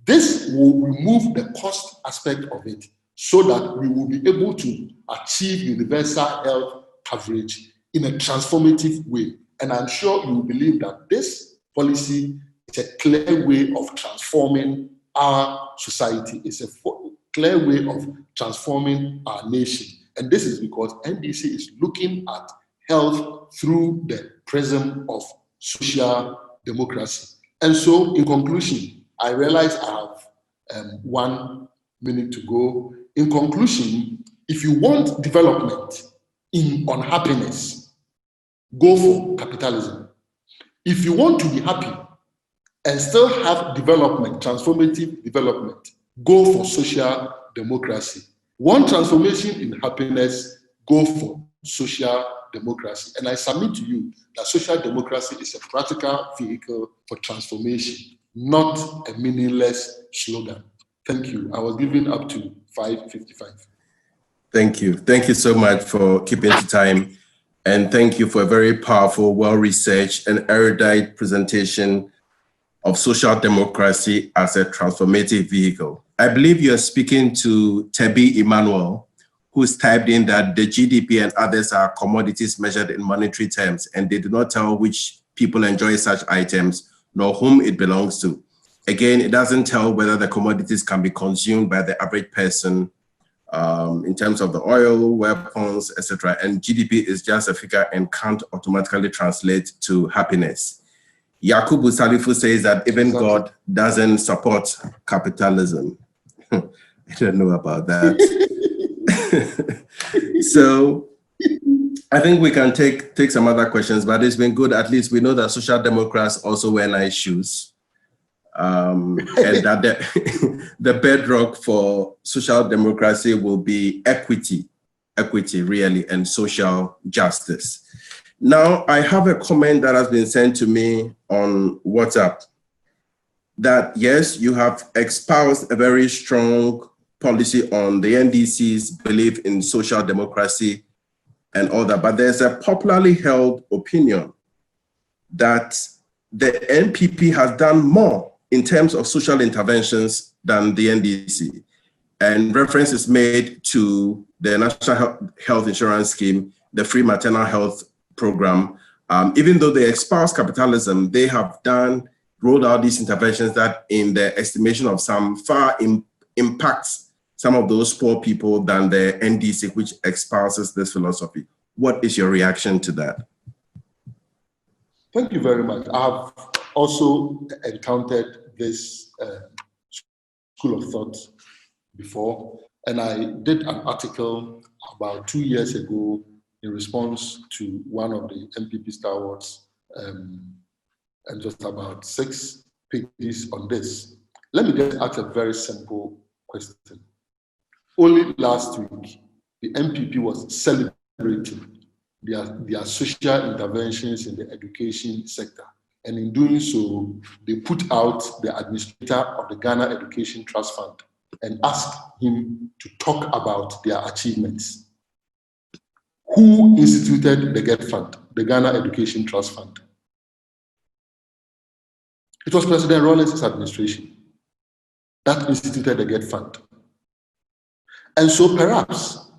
This will remove the cost aspect of it so that we will be able to achieve universal health coverage in a transformative way. And I'm sure you will believe that this policy is a clear way of transforming our society. It's a clear way of transforming our nation. And this is because NDC is looking at health through the prism of social democracy. And so, in conclusion, I realize I have 1 minute to go. In conclusion, if you want development on happiness, go for capitalism. If you want to be happy and still have development, transformative development, go for social democracy. Want transformation in happiness, go for social democracy. And I submit to you that social democracy is a practical vehicle for transformation, not a meaningless slogan. Thank you. I was given up to 5:55. Thank you. Thank you so much for keeping to time. And thank you for a very powerful, well-researched and erudite presentation of social democracy as a transformative vehicle. I believe you're speaking to Tebi Emmanuel, who's typed in that the GDP and others are commodities measured in monetary terms, and they do not tell which people enjoy such items nor whom it belongs to. Again, it doesn't tell whether the commodities can be consumed by the average person in terms of the oil, weapons, etc. And GDP is just a figure and can't automatically translate to happiness. Yakubu Salifu says that even God doesn't support capitalism. I don't know about that. So I think we can take some other questions, but it's been good. At least we know that social democrats also wear nice shoes. And that the bedrock for social democracy will be equity really, and social justice. Now, I have a comment that has been sent to me on WhatsApp that, yes, you have espoused a very strong policy on the NDC's belief in social democracy and all that, but there's a popularly held opinion that the NPP has done more in terms of social interventions than the NDC. And reference is made to the National Health Insurance Scheme, the free maternal health program. Even though they espouse capitalism, they have rolled out these interventions that, in the estimation of some, far impacts some of those poor people than the NDC, which espouses this philosophy. What is your reaction to that? Thank you very much. I've also encountered this school of thought before, and I did an article about 2 years ago in response to one of the MPP stalwarts, and just about 6 pages on this. Let me just ask a very simple question. Only last week, the MPP was celebrating their social interventions in the education sector. And in doing so, they put out the administrator of the Ghana Education Trust Fund and asked him to talk about their achievements. Who instituted the GET Fund, the Ghana Education Trust Fund? It was President Rawlings' administration that instituted the GET Fund. And so perhaps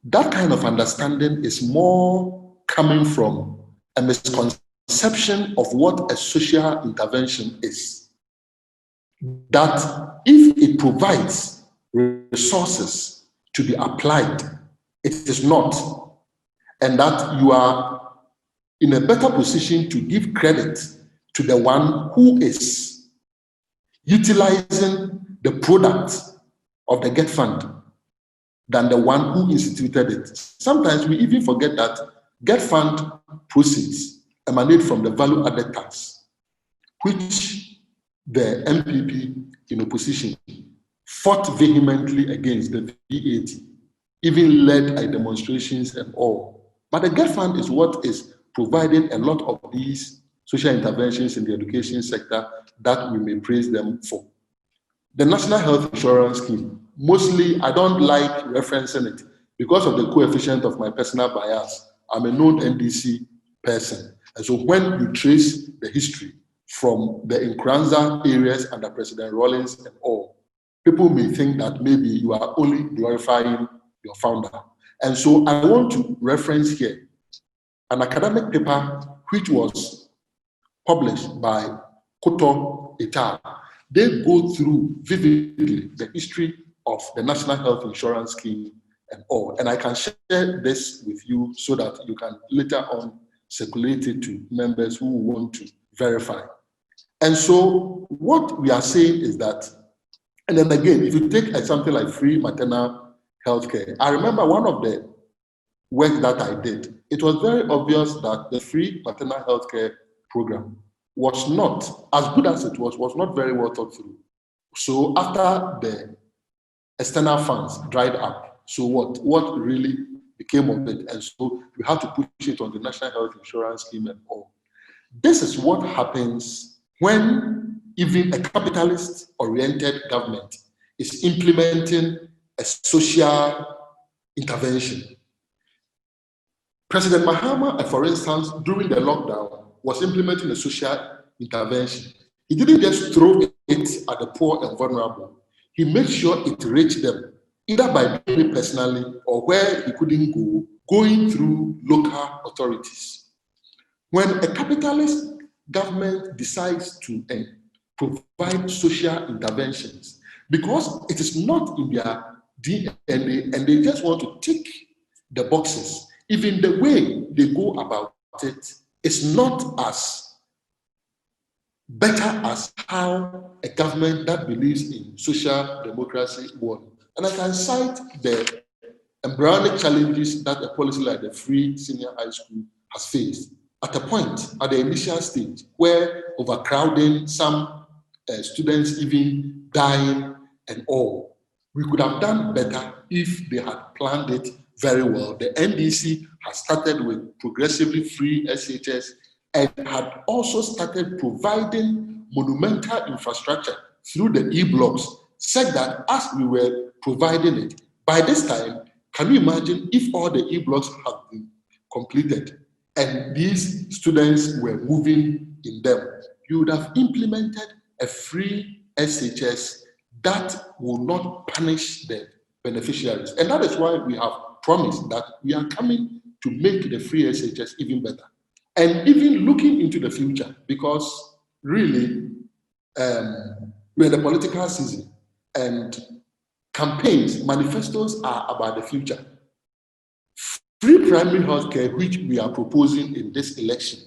that kind of understanding is more coming from a misconception of what a social intervention is. That if it provides resources to be applied, it is not. And that you are in a better position to give credit to the one who is utilizing the product of the GET Fund than the one who instituted it. Sometimes we even forget that GET Fund proceeds emanate from the value added tax, which the MPP in opposition fought vehemently against the VAT, even led demonstrations and all. But the GET Fund is what is providing a lot of these social interventions in the education sector that we may praise them for. The National Health Insurance Scheme, mostly I don't like referencing it because of the coefficient of my personal bias. I'm a known NDC person. And so when you trace the history from the Nkranza areas under President Rawlings and all, people may think that maybe you are only glorifying your founder. And so I want to reference here an academic paper which was published by Koto et al. They go through vividly the history of the National Health Insurance Scheme and all. And I can share this with you so that you can later on circulate it to members who want to verify. And so what we are saying is that, and then again, if you take something like free maternal health care, I remember one of the work that I did, it was very obvious that the free maternal health care program was not, as good as it was not very well thought through. So after the external funds dried up, so what really became of it? And so we had to push it on the National Health Insurance Scheme and all. This is what happens when even a capitalist-oriented government is implementing a social intervention. President Mahama, for instance, during the lockdown, was implementing a social intervention. He didn't just throw it at the poor and vulnerable. He made sure it reached them, either by doing it personally or where he couldn't go, going through local authorities. When a capitalist government decides to provide social interventions, because it is not in their DNA and they just want to tick the boxes, even the way they go about it is not as better as how a government that believes in social democracy would. And I can cite the embryonic challenges that a policy like the free senior high school has faced at a point, at the initial stage, where overcrowding, some students even dying and all. We could have done better if they had planned it very well. The NDC has started with progressively free SHS and had also started providing monumental infrastructure through the e-blocks, said that as we were providing it, by this time, can you imagine if all the e-blocks have been completed and these students were moving in them, you would have implemented a free SHS that will not punish the beneficiaries. And that is why we have promised that we are coming to make the free SHS even better. And even looking into the future, because really, we're in the political season and campaigns, manifestos are about the future. Free primary health care, which we are proposing in this election,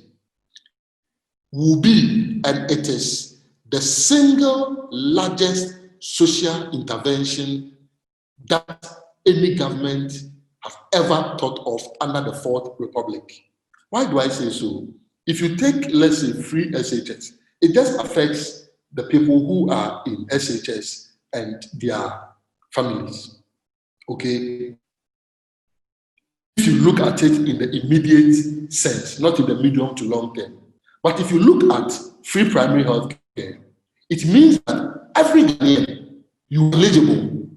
will be, and it is, the single largest social intervention that any government has ever thought of under the Fourth Republic. Why do I say so? If you take, let's say, free SHS, it just affects the people who are in SHS and their families, okay? If you look at it in the immediate sense, not in the medium to long term. But if you look at free primary health care, it means that every Ghanaian, you are eligible,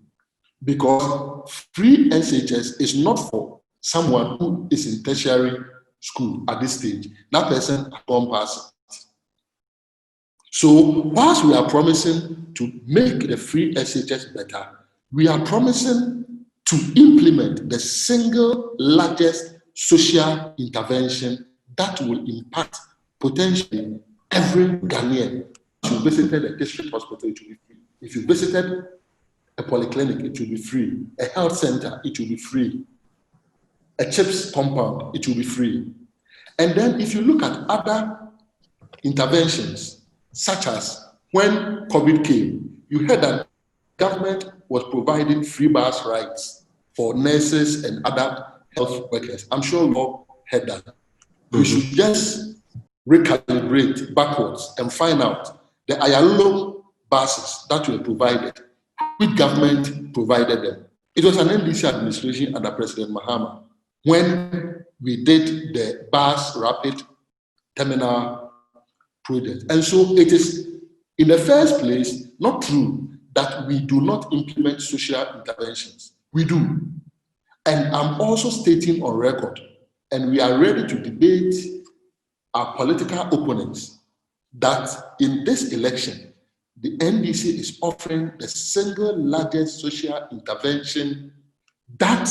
because free SHS is not for someone who is in tertiary school at this stage. That person has gone past it. So whilst we are promising to make the free SHS better, we are promising to implement the single largest social intervention that will impact potentially every Ghanaian. If you visited a district hospital, it will be free. If you visited a polyclinic, it will be free. A health center, it will be free. A CHIPS compound, it will be free. And then if you look at other interventions, such as when COVID came, you heard that government was providing free bus rides for nurses and other health workers. I'm sure we all heard that. We should just recalibrate backwards and find out the Ayalolo buses that were provided, which government provided them? It was an NDC administration under President Mahama when we did the bus rapid terminal project. And so it is, in the first place, not true that we do not implement social interventions. We do. And I'm also stating on record, and we are ready to debate our political opponents, that in this election, the NDC is offering the single largest social intervention that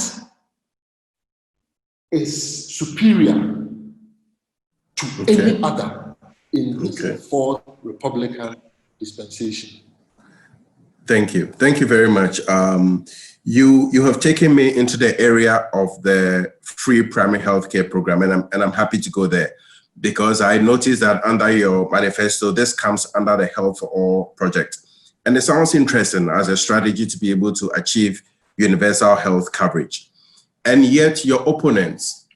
is superior to any other in this fourth Republican dispensation. Thank you. Thank you very much. You have taken me into the area of the free primary healthcare program, and I'm happy to go there, because I noticed that under your manifesto, this comes under the Health for All project. And it sounds interesting as a strategy to be able to achieve universal health coverage. And yet your opponents,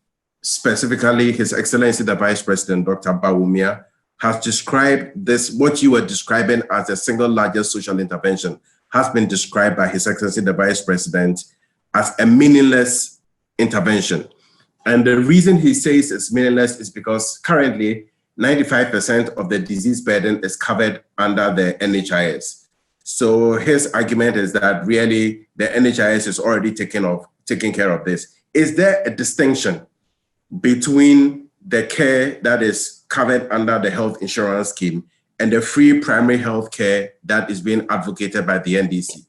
specifically His Excellency the Vice President, Dr. Boamah, has described this, what you were describing as the single largest social intervention, has been described by His Excellency the Vice President as a meaningless intervention. And the reason he says it's meaningless is because currently 95% of the disease burden is covered under the NHIS. So his argument is that really the NHIS is already taking care of this. Is there a distinction between the care that is covered under the health insurance scheme and the free primary health care that is being advocated by the NDC?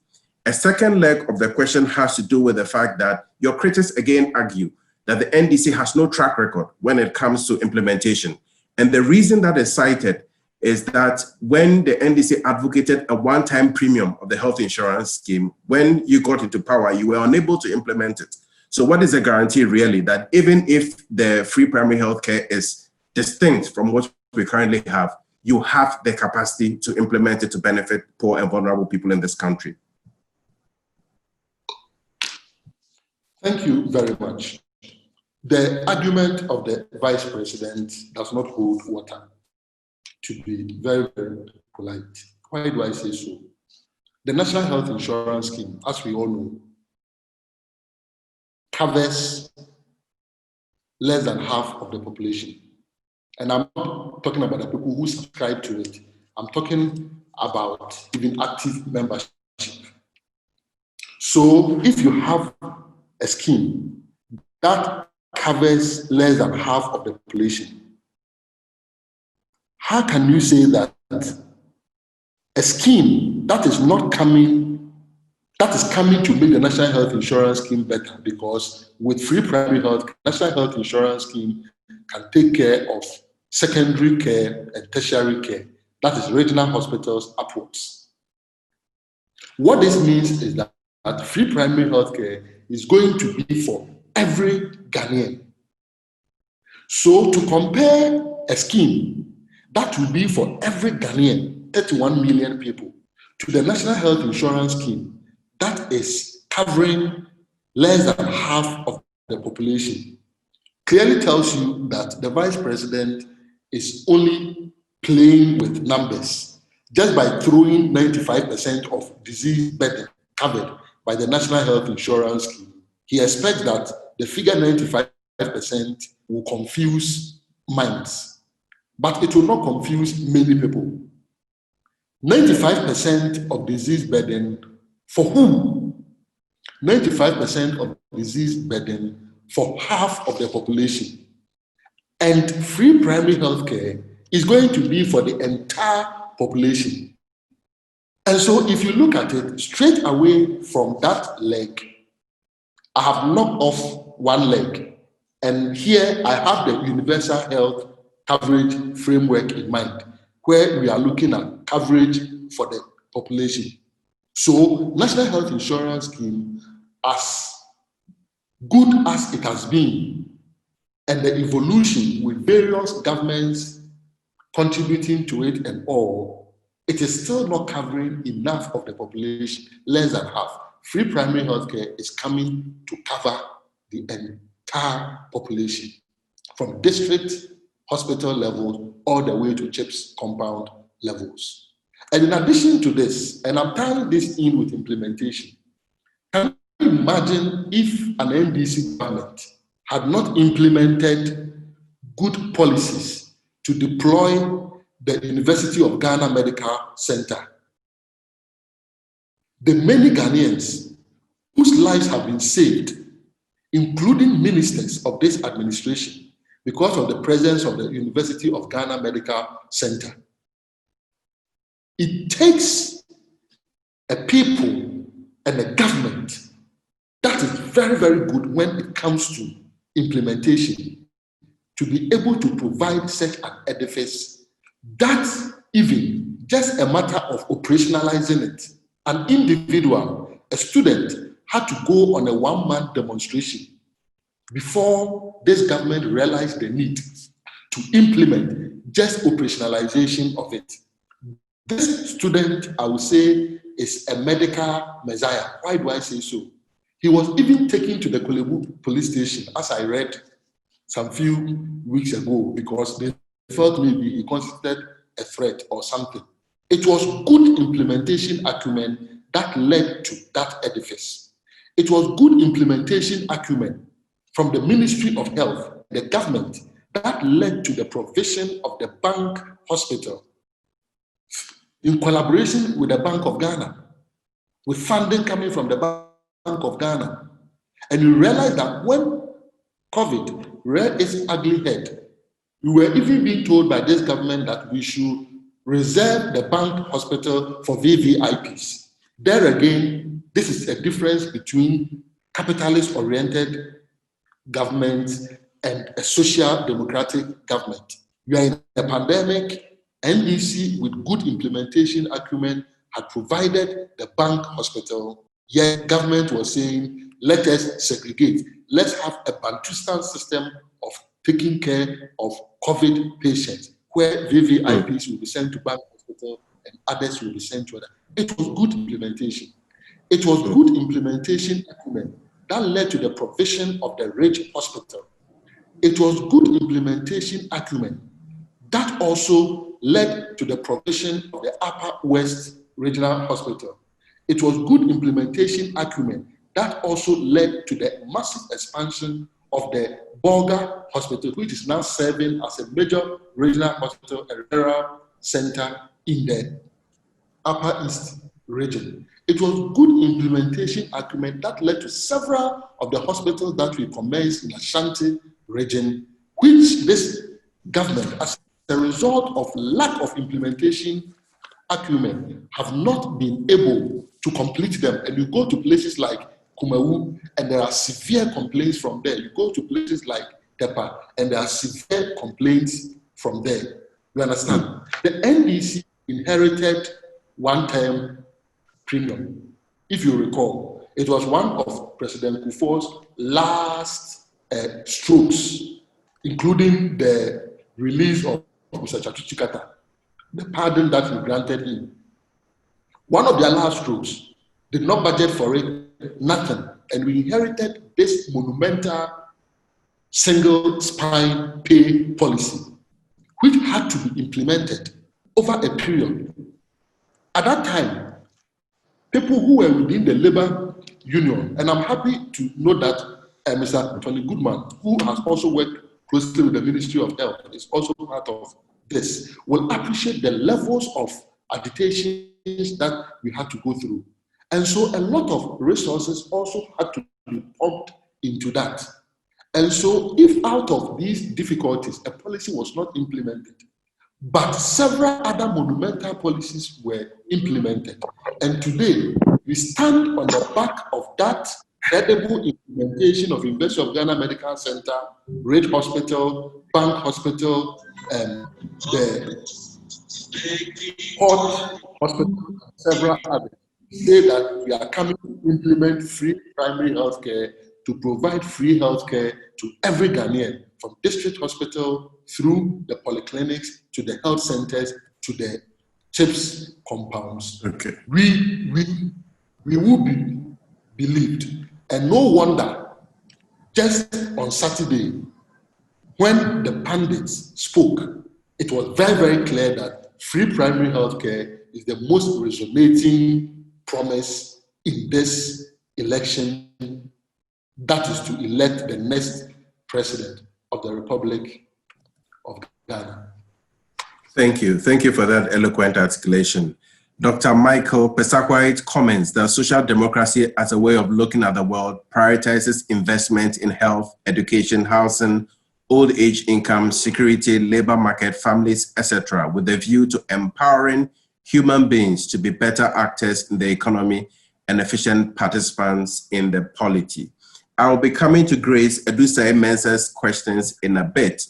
A second leg of the question has to do with the fact that your critics again argue that the NDC has no track record when it comes to implementation. And the reason that is cited is that when the NDC advocated a one-time premium of the health insurance scheme, when you got into power, you were unable to implement it. So what is the guarantee really that even if the free primary health care is distinct from what we currently have, you have the capacity to implement it to benefit poor and vulnerable people in this country? Thank you very much. The argument of the Vice President does not hold water, to be very, very polite. Why do I say so? The National Health Insurance Scheme, as we all know, covers less than half of the population. And I'm not talking about the people who subscribe to it. I'm talking about even active membership. So if you have a scheme that covers less than half of the population, how can you say that a scheme that is not coming, that is coming to make the National Health Insurance Scheme better? Because with free primary health, National Health Insurance Scheme can take care of secondary care and tertiary care, that is regional hospitals upwards. What this means is that free primary health care is going to be for every Ghanaian. So to compare a scheme that will be for every Ghanaian, 31 million people, to the National Health Insurance Scheme that is covering less than half of the population, clearly tells you that the Vice President is only playing with numbers just by throwing 95% of disease burden covered by the National Health Insurance Scheme. He expects that the figure 95% will confuse minds, but it will not confuse many people. 95% of disease burden for whom? 95% of disease burden for half of the population. And free primary health care is going to be for the entire population. And so if you look at it straight away from that leg, I have knocked off one leg. And here I have the universal health coverage framework in mind, where we are looking at coverage for the population. So National Health Insurance Scheme, as good as it has been, and the evolution with various governments contributing to it and all, it is still not covering enough of the population, less than half. Free primary healthcare is coming to cover the entire population, from district hospital level all the way to CHIPS compound levels. And in addition to this, and I'm tying this in with implementation, can you imagine if an NDC government had not implemented good policies to deploy the University of Ghana Medical Center? The many Ghanaians whose lives have been saved, including ministers of this administration, because of the presence of the University of Ghana Medical Center. It takes a people and a government that is very, very good when it comes to implementation to be able to provide such an edifice that even just a matter of operationalizing it, an individual, a student, had to go on a one-man demonstration before this government realized the need to implement just operationalization of it. This student, I would say, is a medical messiah. Why do I say so? He was even taken to the Kolebu police station, as I read some few weeks ago, because they felt maybe he constituted a threat or something. It was good implementation acumen that led to that edifice. It was good implementation acumen from the Ministry of Health, the government, that led to the provision of the Bank Hospital in collaboration with the Bank of Ghana, with funding coming from the Bank of Ghana. And you realize that when COVID reared its ugly head, we were even being told by this government that we should reserve the Bank Hospital for VVIPs. There again, this is a difference between capitalist-oriented government and a social democratic government. We are in a pandemic. NDC, with good implementation acumen, had provided the Bank Hospital, yet government was saying, let us segregate. Let's have a Bantustan system of taking care of COVID patients, where VVIPs will be sent to Bank Hospital and others will be sent to other. It was good implementation. It was good implementation acumen that led to the provision of the Ridge Hospital. It was good implementation acumen that also led to the provision of the Upper West Regional Hospital. It was good implementation acumen that also led to the massive expansion of the Bolga Hospital, which is now serving as a major regional hospital, a referral center in the Upper East region. It was good implementation acumen that led to several of the hospitals that we commenced in Ashanti region, which this government, as a result of lack of implementation acumen, have not been able to complete them. And you go to places like Kumawu, and there are severe complaints from there. You go to places like Tepa, and there are severe complaints from there. You understand? The NDC inherited one-time premium. If you recall, it was one of President Kufuor's last strokes, including the release of Mr. Chikata, the pardon that he granted him. One of their last strokes, did not budget for it, nothing. And we inherited this monumental single spine pay policy, which had to be implemented over a period. At that time, people who were within the labor union, and I'm happy to know that Mr. Tony Goodman, who has also worked closely with the Ministry of Health, is also part of this, will appreciate the levels of agitations that we had to go through. And so a lot of resources also had to be pumped into that. And so if out of these difficulties, a policy was not implemented, but several other monumental policies were implemented. And today, we stand on the back of that credible implementation of University of Ghana Medical Center, Ridge Hospital, Bank Hospital, the Port Hospital, and several others. Say that we are coming to implement free primary health care, to provide free health care to every Ghanaian, from district hospital through the polyclinics to the health centers to the CHIPS compounds. Okay. We will be believed. And no wonder, just on Saturday, when the pundits spoke, it was very, very clear that free primary health care is the most resonating promise in this election, that is to elect the next president of the Republic of Ghana. Thank you. Thank you for that eloquent articulation. Dr. Michael Pesakwaite comments that social democracy as a way of looking at the world prioritizes investment in health, education, housing, old age income, security, labor market, families, etc., with a view to empowering human beings to be better actors in the economy and efficient participants in the polity. I will be coming to Grace Edusei-Mensah's questions in a bit,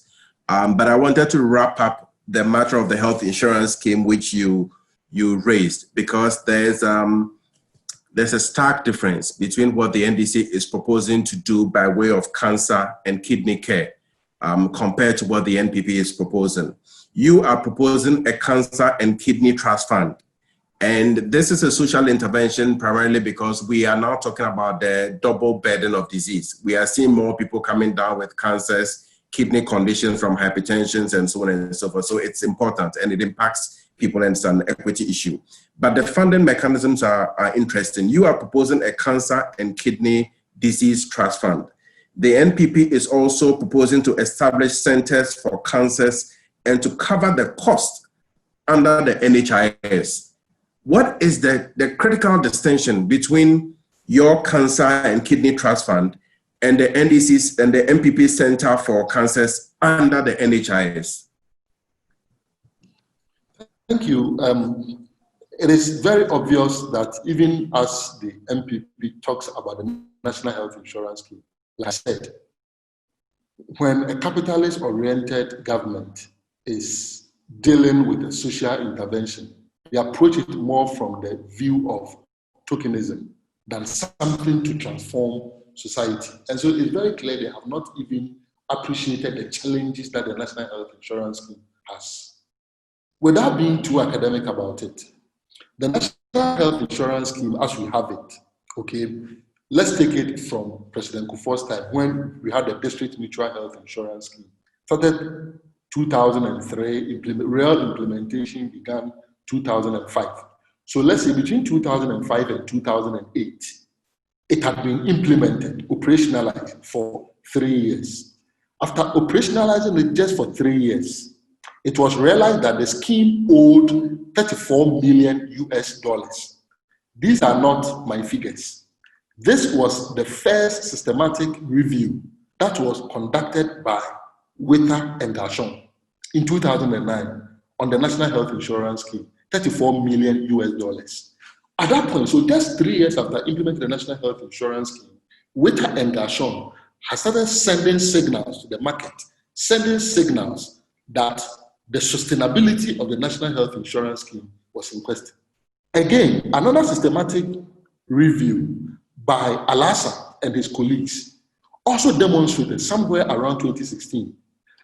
but I wanted to wrap up the matter of the health insurance scheme which you raised, because there's a stark difference between what the NDC is proposing to do by way of cancer and kidney care compared to what the NPP is proposing. You are proposing a cancer and kidney trust fund. And this is a social intervention primarily because we are now talking about the double burden of disease. We are seeing more people coming down with cancers, kidney conditions from hypertension and so on and so forth. So it's important and it impacts people and it's an equity issue. But the funding mechanisms are interesting. You are proposing a cancer and kidney disease trust fund. The NPP is also proposing to establish centers for cancers and to cover the cost under the NHIS. What is the critical distinction between your cancer and kidney trust fund and the NDC's and the NPP Center for Cancers under the NHIS? Thank you. It is very obvious that even as the NPP talks about the National Health Insurance Scheme, like I said, when a capitalist-oriented government is dealing with a social intervention, they approach it more from the view of tokenism than something to transform society. And so it's very clear they have not even appreciated the challenges that the National Health Insurance Scheme has. Without being too academic about it, the National Health Insurance Scheme, as we have it, okay, let's take it from President Kufuor's time when we had the District Mutual Health Insurance Scheme. Started 2003, real implementation began 2005. So let's say between 2005 and 2008, it had been implemented, operationalized for 3 years. After operationalizing it just for 3 years, it was realized that the scheme owed $34 million US. These are not my figures. This was the first systematic review that was conducted by Witter and Gershon in 2009 on the National Health Insurance Scheme, $34 million US. At that point, so just 3 years after implementing the National Health Insurance Scheme, Witter and Gershon has started sending signals to the market, sending signals that the sustainability of the National Health Insurance Scheme was in question. Again, another systematic review by Alasa and his colleagues also demonstrated somewhere around 2016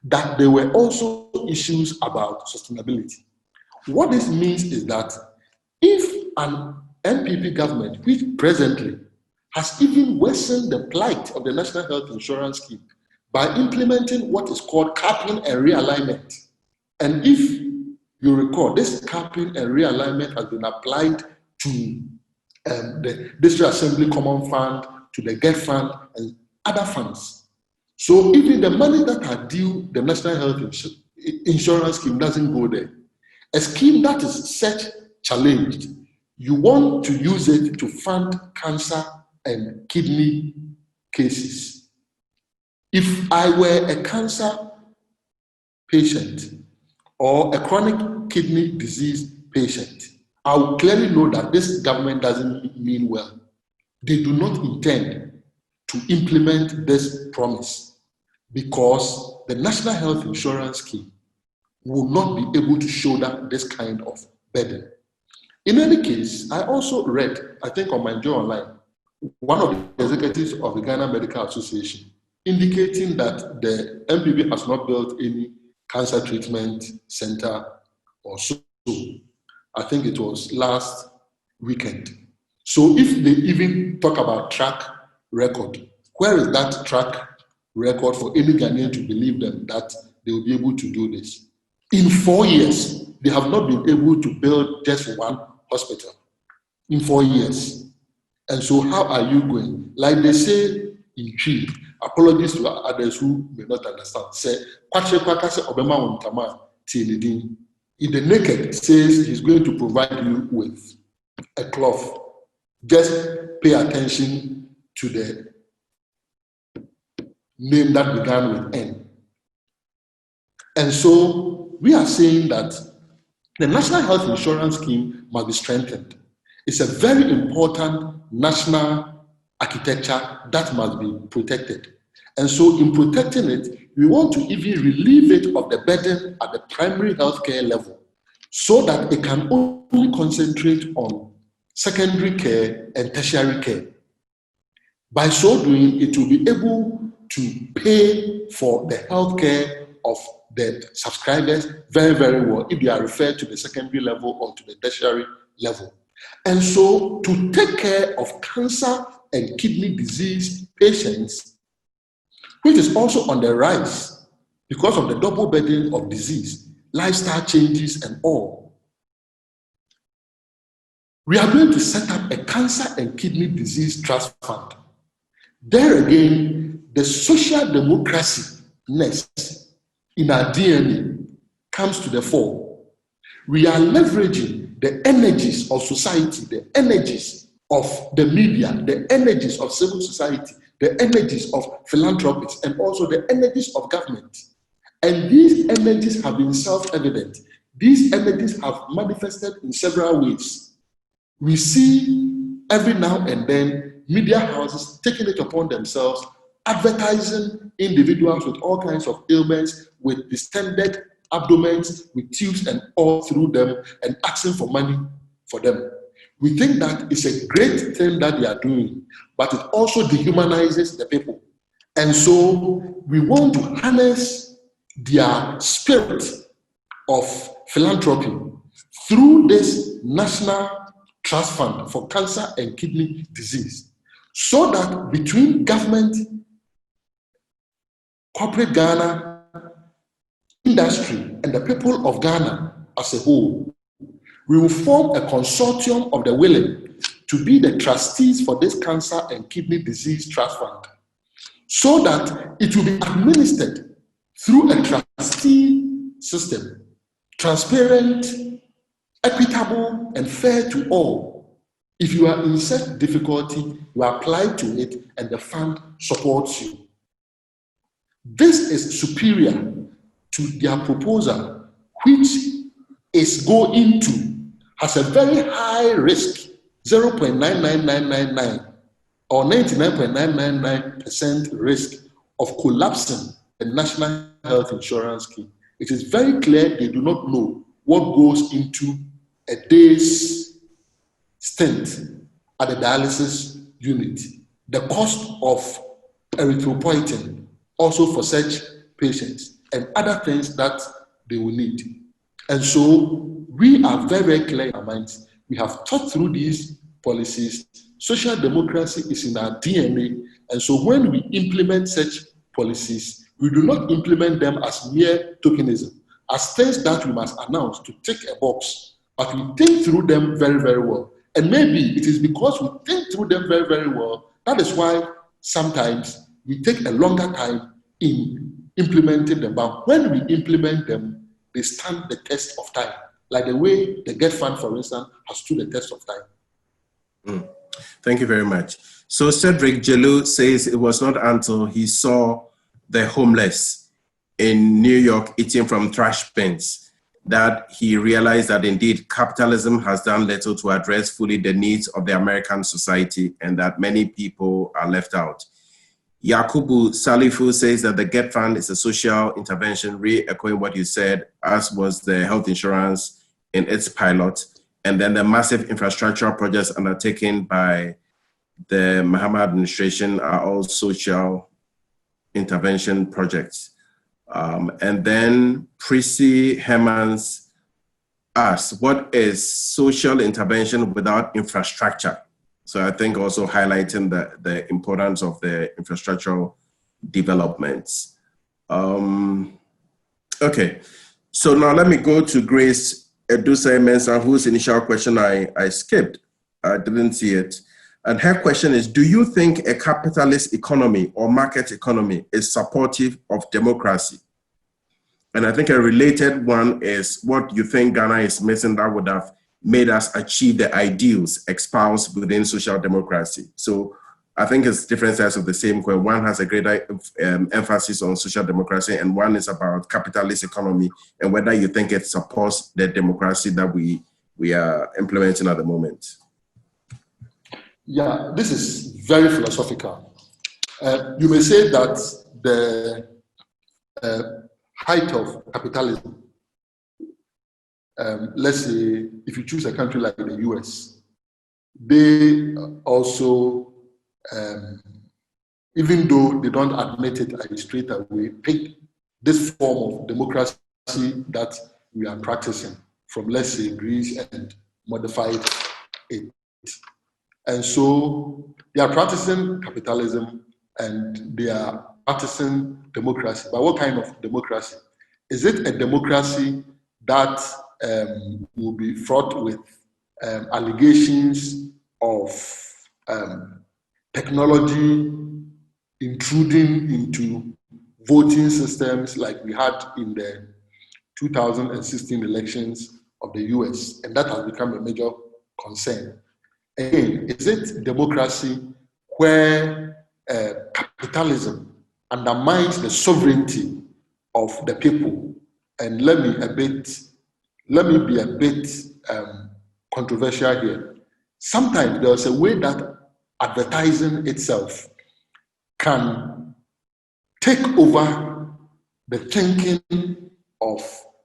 that there were also issues about sustainability. What this means is that if an NPP government, which presently has even worsened the plight of the National Health Insurance Scheme by implementing what is called capping and realignment, and if you recall, this capping and realignment has been applied to the District Assembly Common Fund, to the GET Fund, and other funds. So even the money that are due the National Health Insurance Scheme doesn't go there. A scheme that is such challenged, you want to use it to fund cancer and kidney cases. If I were a cancer patient or a chronic kidney disease patient, I will clearly know that this government doesn't mean well. They do not intend to implement this promise because the National Health Insurance Scheme will not be able to shoulder this kind of burden. In any case, I also read, I think on my Joe Online, one of the executives of the Ghana Medical Association indicating that the MPP has not built any cancer treatment center or so. I think it was last weekend. So if they even talk about track record, where is that track record for any Ghanaian to believe them that they will be able to do this? In 4 years, they have not been able to build just one hospital. In 4 years. And so how are you going? Like they say in Tree, apologies to others who may not understand. Say, in the naked says he's going to provide you with a cloth. Just pay attention to the name that began with N. And so we are saying that the National Health Insurance Scheme must be strengthened. It's a very important national architecture that must be protected. And so in protecting it, we want to even relieve it of the burden at the primary healthcare level so that it can only concentrate on secondary care and tertiary care. By so doing, it will be able to pay for the healthcare of the subscribers very, very well if they are referred to the secondary level or to the tertiary level. And so to take care of cancer and kidney disease patients, which is also on the rise because of the double burden of disease, lifestyle changes and all, we are going to set up a cancer and kidney disease trust fund. There again, the social democracy-ness in our DNA comes to the fore. We are leveraging the energies of society, the energies of the media, the energies of civil society, the energies of philanthropists, and also the energies of government. And these energies have been self-evident. These energies have manifested in several ways. We see every now and then media houses taking it upon themselves, advertising individuals with all kinds of ailments, with distended abdomens, with tubes and all through them, and asking for money for them. We think that it's a great thing that they are doing, but it also dehumanizes the people. And so we want to harness their spirit of philanthropy through this National Trust Fund for Cancer and Kidney Disease, so that between government, corporate Ghana, industry, and the people of Ghana as a whole, we will form a consortium of the willing to be the trustees for this Cancer and Kidney Disease Trust Fund, so that it will be administered through a trustee system, transparent, equitable, and fair to all. If you are in such difficulty, you apply to it and the fund supports you. This is superior to their proposal, which is has a very high risk, 0.99999 or 99.999% risk of collapsing the National Health Insurance Scheme. It is very clear they do not know what goes into a day's stint at the dialysis unit, the cost of erythropoietin also for such patients, and other things that they will need. And so we are very, very clear in our minds. We have thought through these policies. Social democracy is in our DNA. And so when we implement such policies, we do not implement them as mere tokenism, as things that we must announce to tick a box, but we think through them very, very well. And maybe it is because we think through them very, very well, that is why sometimes we take a longer time in implementing them. But when we implement them, they stand the test of time. Like the way the GET Fund, for instance, has stood the test of time. Thank you very much. So Cedric Jelu says it was not until he saw the homeless in New York eating from trash bins that he realized that indeed capitalism has done little to address fully the needs of the American society and that many people are left out. Yakubu Salifu says that the GET Fund is a social intervention, re-echoing what you said, as was the health insurance in its pilot, and then the massive infrastructural projects undertaken by the Mahama administration are all social intervention projects. And then Prissy Hermans asks, what is social intervention without infrastructure? So I think also highlighting the importance of the infrastructural developments. Okay, So now let me go to Grace Edusa-Mensah, whose initial question I skipped. I didn't see it. And her question is, do you think a capitalist economy or market economy is supportive of democracy? And I think a related one is what you think Ghana is missing that would have made us achieve the ideals espoused within social democracy. So I think it's different sides of the same coin. One has a greater emphasis on social democracy, and one is about capitalist economy, and whether you think it supports the democracy that we are implementing at the moment. Yeah, this is very philosophical. You may say that the height of capitalism, let's say if you choose a country like the US, they also, even though they don't admit it straight away, pick this form of democracy that we are practicing from, let's say, Greece, and modified it. And so they are practicing capitalism and they are practicing democracy. But what kind of democracy? Is it a democracy that will be fraught with allegations of technology intruding into voting systems like we had in the 2016 elections of the US? And that has become a major concern. Again, is it democracy where capitalism undermines the sovereignty of the people? And let me be a bit controversial here. Sometimes there's a way that advertising itself can take over the thinking of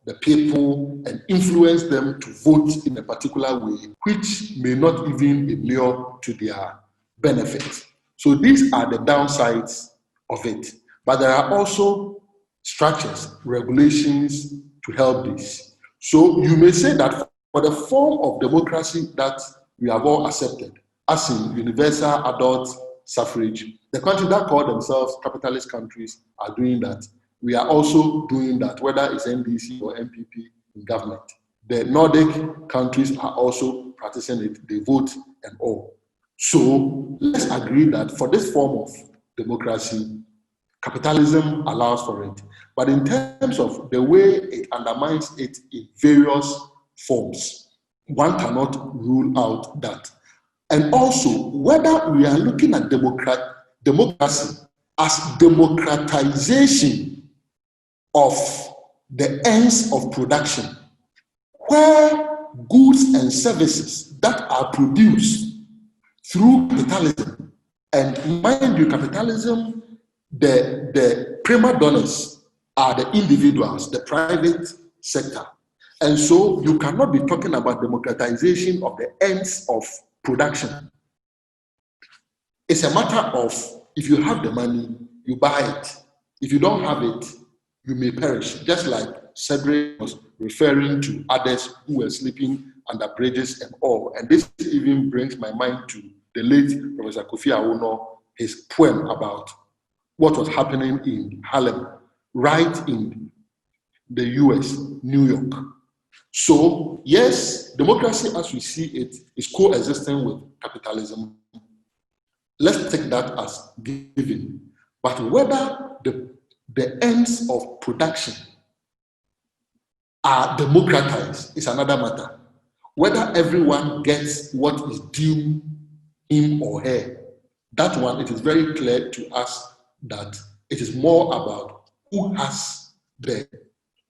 the people and influence them to vote in a particular way, which may not even inure to their benefit. So these are the downsides of it. But there are also structures, regulations to help this. So you may say that for the form of democracy that we have all accepted, as in universal adult suffrage, the countries that call themselves capitalist countries are doing that. We are also doing that, whether it's NDC or MPP in government. The Nordic countries are also practicing it. They vote and all. So let's agree that for this form of democracy, capitalism allows for it. But in terms of the way it undermines it in various forms, one cannot rule out that. And also, whether we are looking at democracy as democratization of the ends of production, where goods and services that are produced through capitalism, and mind you, capitalism, the prima donnas are the individuals, the private sector. And so you cannot be talking about democratization of the ends of production. It's a matter of, if you have the money, you buy it. If you don't have it, you may perish. Just like Cedric was referring to others who were sleeping under bridges and all. And this even brings my mind to the late Professor Kofi Awono, his poem about what was happening in Harlem, right in the US, New York. So yes, democracy as we see it is coexisting with capitalism. Let's take that as given. But whether the ends of production are democratized is another matter. Whether everyone gets what is due him or her, that one, it is very clear to us that it is more about who has the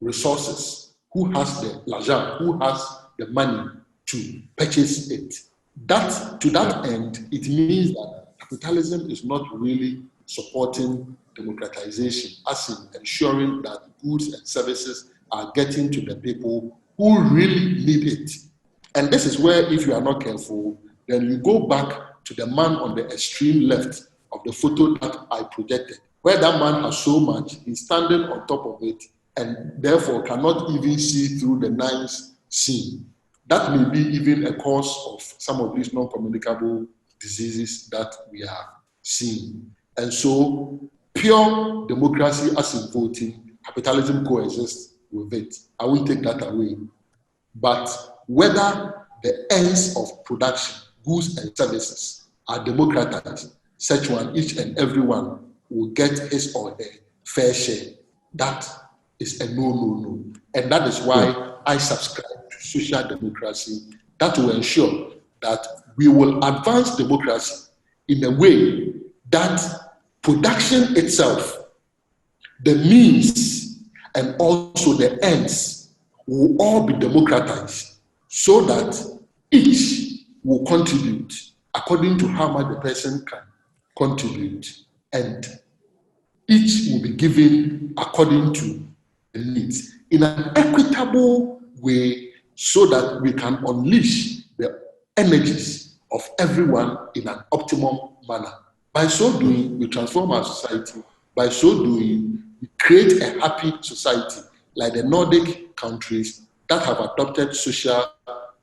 resources, who has the l'argent, who has the money to purchase it. That, to that end, it means that capitalism is not really supporting democratization, as in ensuring that goods and services are getting to the people who really need it. And this is where, if you are not careful, then you go back to the man on the extreme left of the photo that I projected, where that man has so much, he's standing on top of it, and therefore cannot even see through the nice scene. That may be even a cause of some of these non-communicable diseases that we are seeing. And so, pure democracy as in voting, capitalism coexists with it. I won't take that away. But whether the ends of production, goods and services, are democratized, such one, each and every one will get his or her fair share. That is a no. And that is why I subscribe to social democracy. That will ensure that we will advance democracy in a way that production itself, the means, and also the ends will all be democratized so that each will contribute according to how much the person can contribute, and each will be given according to the needs in an equitable way so that we can unleash the energies of everyone in an optimum manner. By so doing, we transform our society. By so doing, we create a happy society like the Nordic countries that have adopted social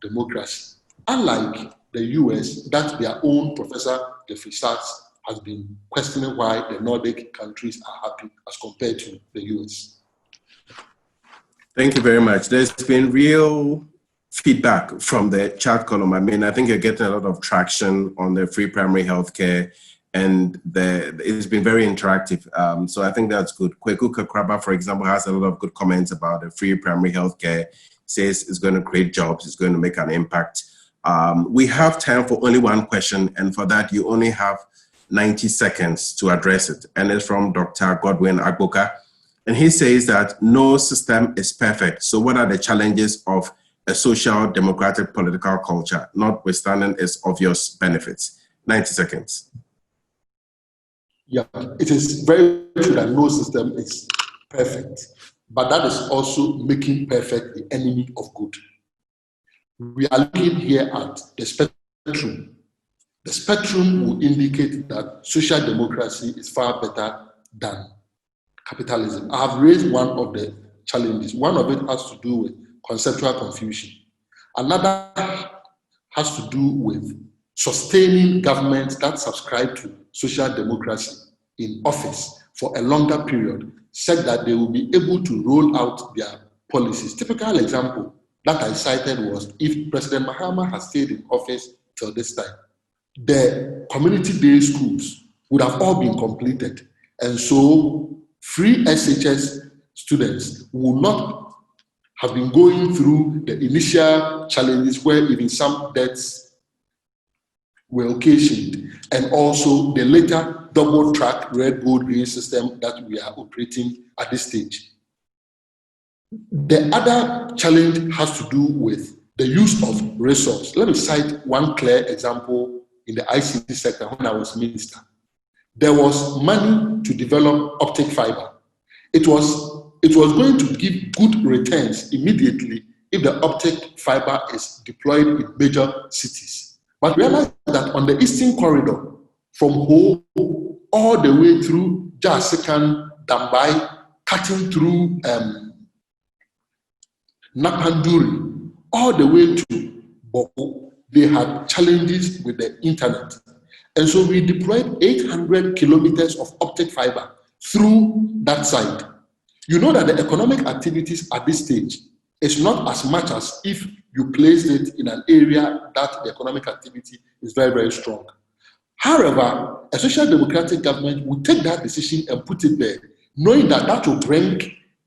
democracy. Unlike the US, that their own Professor Jeffrey Sachs has been questioning why the Nordic countries are happy as compared to the US. Thank you very much. There's been real feedback from the chat column. I mean, I think you're getting a lot of traction on the free primary healthcare, and it's been very interactive. So I think that's good. Kweku Kakraba, for example, has a lot of good comments about the free primary healthcare, says it's going to create jobs, it's going to make an impact. We have time for only one question, and for that, you only have 90 seconds to address it. And it's from Dr. Godwin Agboka. And he says that no system is perfect. So what are the challenges of a social democratic political culture, notwithstanding its obvious benefits? 90 seconds. Yeah, it is very true that no system is perfect, but that is also making perfect the enemy of good. We are looking here at the spectrum. The spectrum will indicate that social democracy is far better than capitalism. I have raised one of the challenges. One of it has to do with conceptual confusion. Another has to do with sustaining governments that subscribe to social democracy in office for a longer period, said that they will be able to roll out their policies. Typical example that I cited was if President Mahama has stayed in office till this time, the community day schools would have all been completed. And so free SHS students will not have been going through the initial challenges where even some deaths were occasioned, and also the later double track red, gold, green system that we are operating at this stage. The other challenge has to do with the use of resource. Let me cite one clear example in the ICT sector when I was minister. There was money to develop optic fiber. It was going to give good returns immediately if the optic fiber is deployed in major cities. But realize that on the Eastern Corridor, from Ho all the way through Jasikan, Dambai, cutting through Napanduri, all the way to Boko, they had challenges with the internet. And so we deployed 800 kilometers of optic fiber through that site. You know that the economic activities at this stage is not as much as if you placed it in an area that the economic activity is very, very strong. However, a social democratic government will take that decision and put it there, knowing that that will bring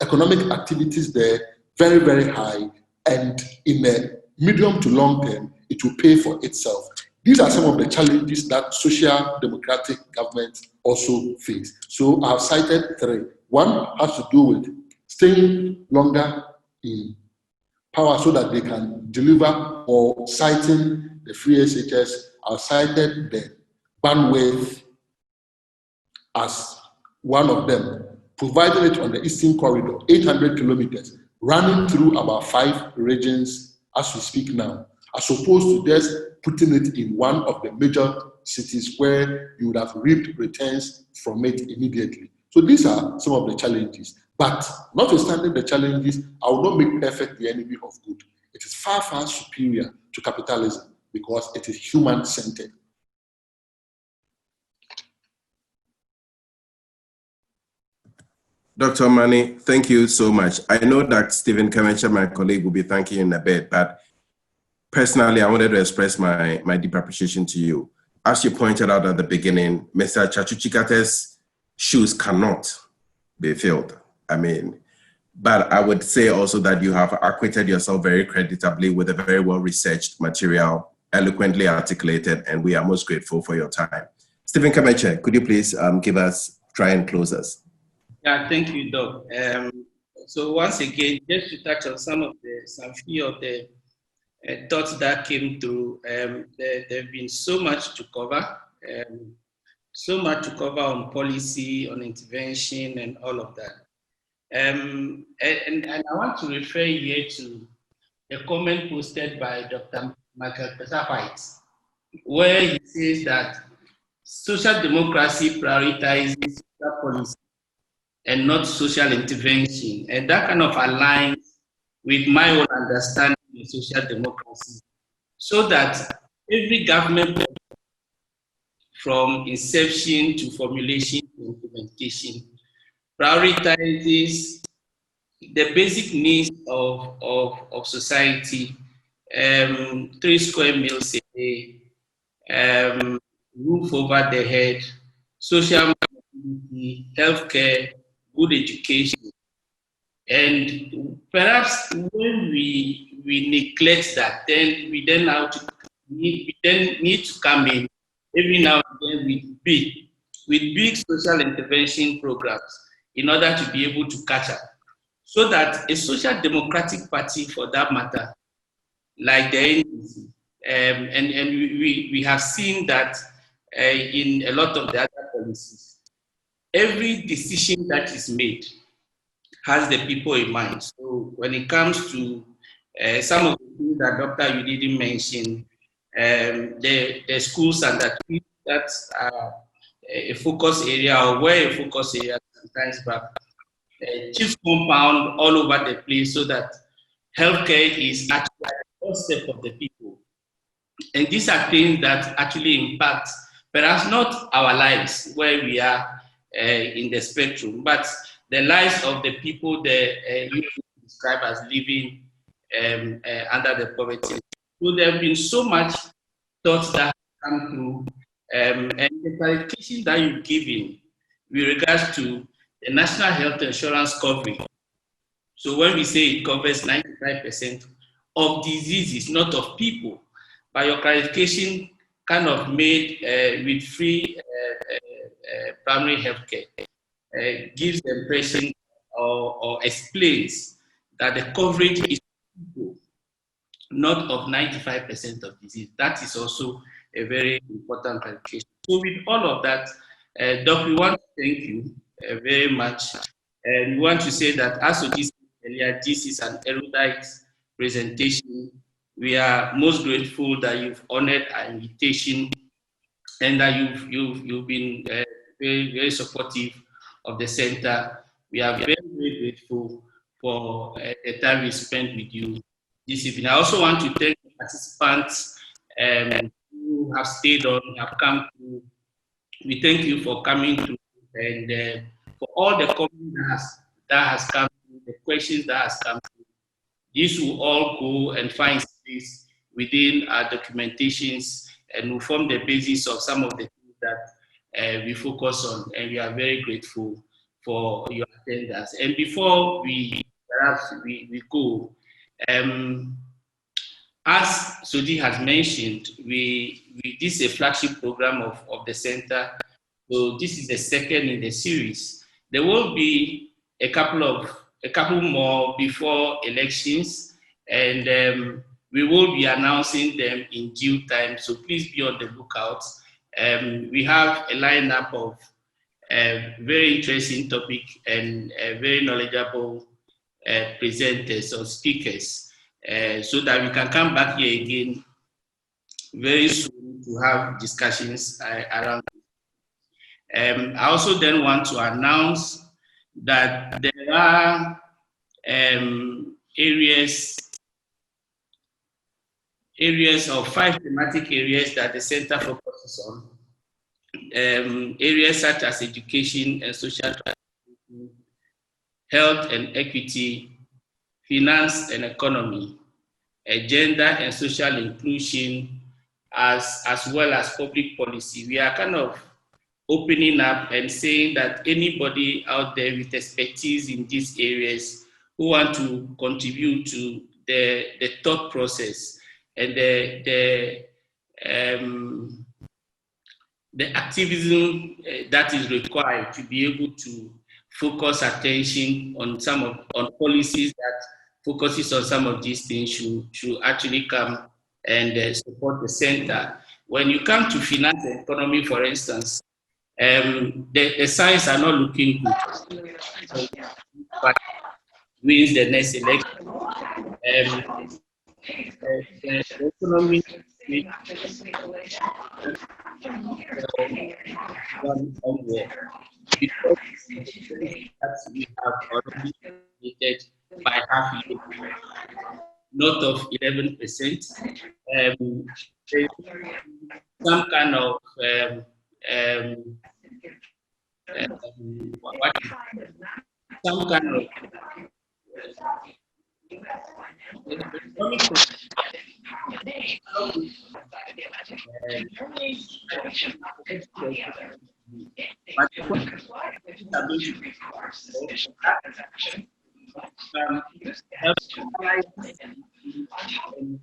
economic activities there very, very high, and in the medium to long term, it will pay for itself. These are some of the challenges that social democratic governments also face. So I've cited three. One has to do with staying longer in power so that they can deliver, or citing the free SHS. I've cited the bandwidth as one of them, providing it on the Eastern Corridor, 800 kilometers, running through about 5 regions as we speak now, as opposed to just putting it in one of the major cities where you would have reaped returns from it immediately. So these are some of the challenges. But notwithstanding the challenges, I will not make perfect the enemy of good. It is far, far superior to capitalism because it is human-centered. Dr. Omane, thank you so much. I know that Stephen Kemecha, my colleague, will be thanking you in a bit, but personally, I wanted to express my deep appreciation to you. As you pointed out at the beginning, Mr. Chachu Chikate's shoes cannot be filled. I mean, but I would say also that you have acquitted yourself very creditably with a very well-researched material, eloquently articulated, and we are most grateful for your time. Stephen Kemecha, could you please try and close us? Yeah, thank you, Doc. So once again, just to touch on some few of the thoughts that came through, there have been so much to cover, on policy, on intervention, and all of that. And I want to refer here to a comment posted by Dr. Michael Peter-White, where he says that social democracy prioritizes social policy and not social intervention. And that kind of aligns with my own understanding of social democracy. So that every government, from inception to formulation to implementation, prioritizes the basic needs of society, 3 square meals a day, roof over the head, social mobility, healthcare, good education. And perhaps when we neglect that, then we need to come in every now and then with big social intervention programs in order to be able to catch up. So that a social democratic party, for that matter, like the NDC, and we have seen that in a lot of the other policies, every decision that is made has the people in mind. So when it comes to some of the things that Dr. You didn't mention, the schools and that are a focus area, or were a focus area sometimes back, chief compound all over the place, so that healthcare is actually at the doorstep of the people. And these are things that actually impact, perhaps not our lives where we are in the spectrum, but the lives of the people that you describe as living under the poverty. So there have been so much thoughts that have come through, and the clarification that you've given with regards to the national health insurance coverage. So when we say it covers 95% of diseases, not of people, but your clarification kind of made with free primary health care gives the impression or explains that the coverage is people, not of 95% of disease. That is also a very important clarification. So with all of that, Doc, we want to thank you very much. And we want to say that, as we said earlier, this is an erudite presentation. We are most grateful that you've honored our invitation and that you've been very, very supportive of the center. We are very, very grateful for the time we spent with you this evening. I also want to thank the participants who have stayed on, have come through. We thank you for coming through, and for all the comments that has come through, the questions that has come through. These will all go and find space within our documentations and will form the basis of some of the things that we focus on, and we are very grateful for your attendance. And before we go, as Soji has mentioned, this is a flagship program of the center. So this is the second in the series. There will be a couple more before elections, and we will be announcing them in due time. So please be on the lookout. We have a lineup of very interesting topic and very knowledgeable presenters or speakers, so that we can come back here again very soon to have discussions around. I also then want to announce that there are areas of 5 thematic areas that the center focuses on. Areas such as education and social transformation, health and equity, finance and economy, gender and social inclusion, as well as public policy. We are kind of opening up and saying that anybody out there with expertise in these areas who want to contribute to the thought process and the activism that is required to be able to focus attention on on policies that focuses on some of these things should actually come and support the center. When you come to finance and economy, for instance, the signs are not looking good. But wins the next election. The economy because that we have already created by half a year, north of 11%. Some kind of some kind of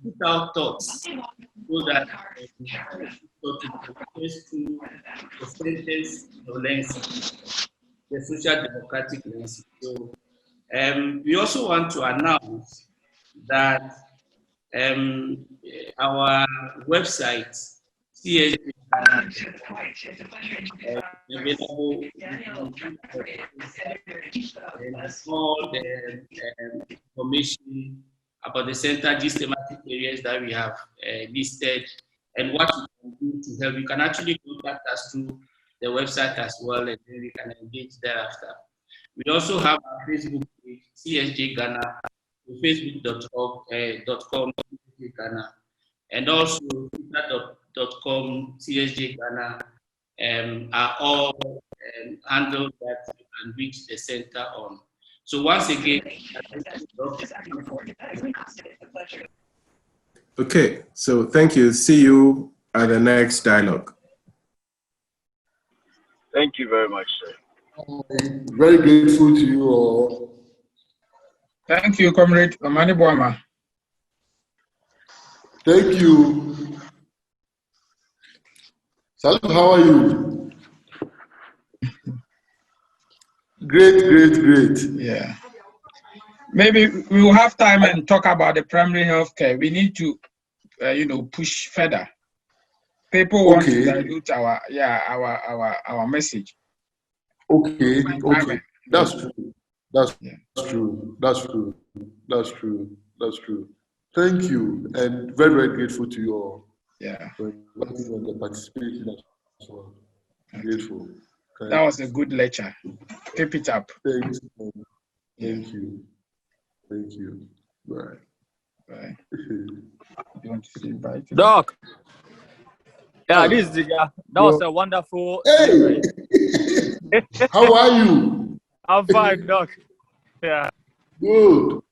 put out thoughts so that the sentence lens, the social democratic lens. So we also want to announce that our website, CSG, available all the information about the center, these thematic areas that we have listed, and what you can do to help. You can actually contact us through the website as well, and then we can engage thereafter. We also have our Facebook page, CSJ Ghana, facebook.com CSJ Ghana, and also twitter.com CSJ Ghana are all handles that you can reach the center on. So once again, okay, so thank you. See you at the next dialogue. Thank you very much, sir. Very grateful to you all. Thank you, Comrade Omane Boamah. Thank you. Salut, how are you? Great. Yeah. Maybe we will have time and talk about the primary health care. We need to, push further. People want to dilute our message. Okay. That's true. Thank you, and very, very grateful to you all. Yeah. For the participation as well. Grateful. That was a good lecture. Keep it up. Thanks. Thank you. Bye. You want to say bye to Doc. Yeah, this is that was a wonderful. Hey, how are you? I'm fine, Doc. Yeah. Good.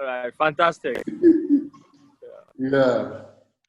All right, fantastic. Yeah.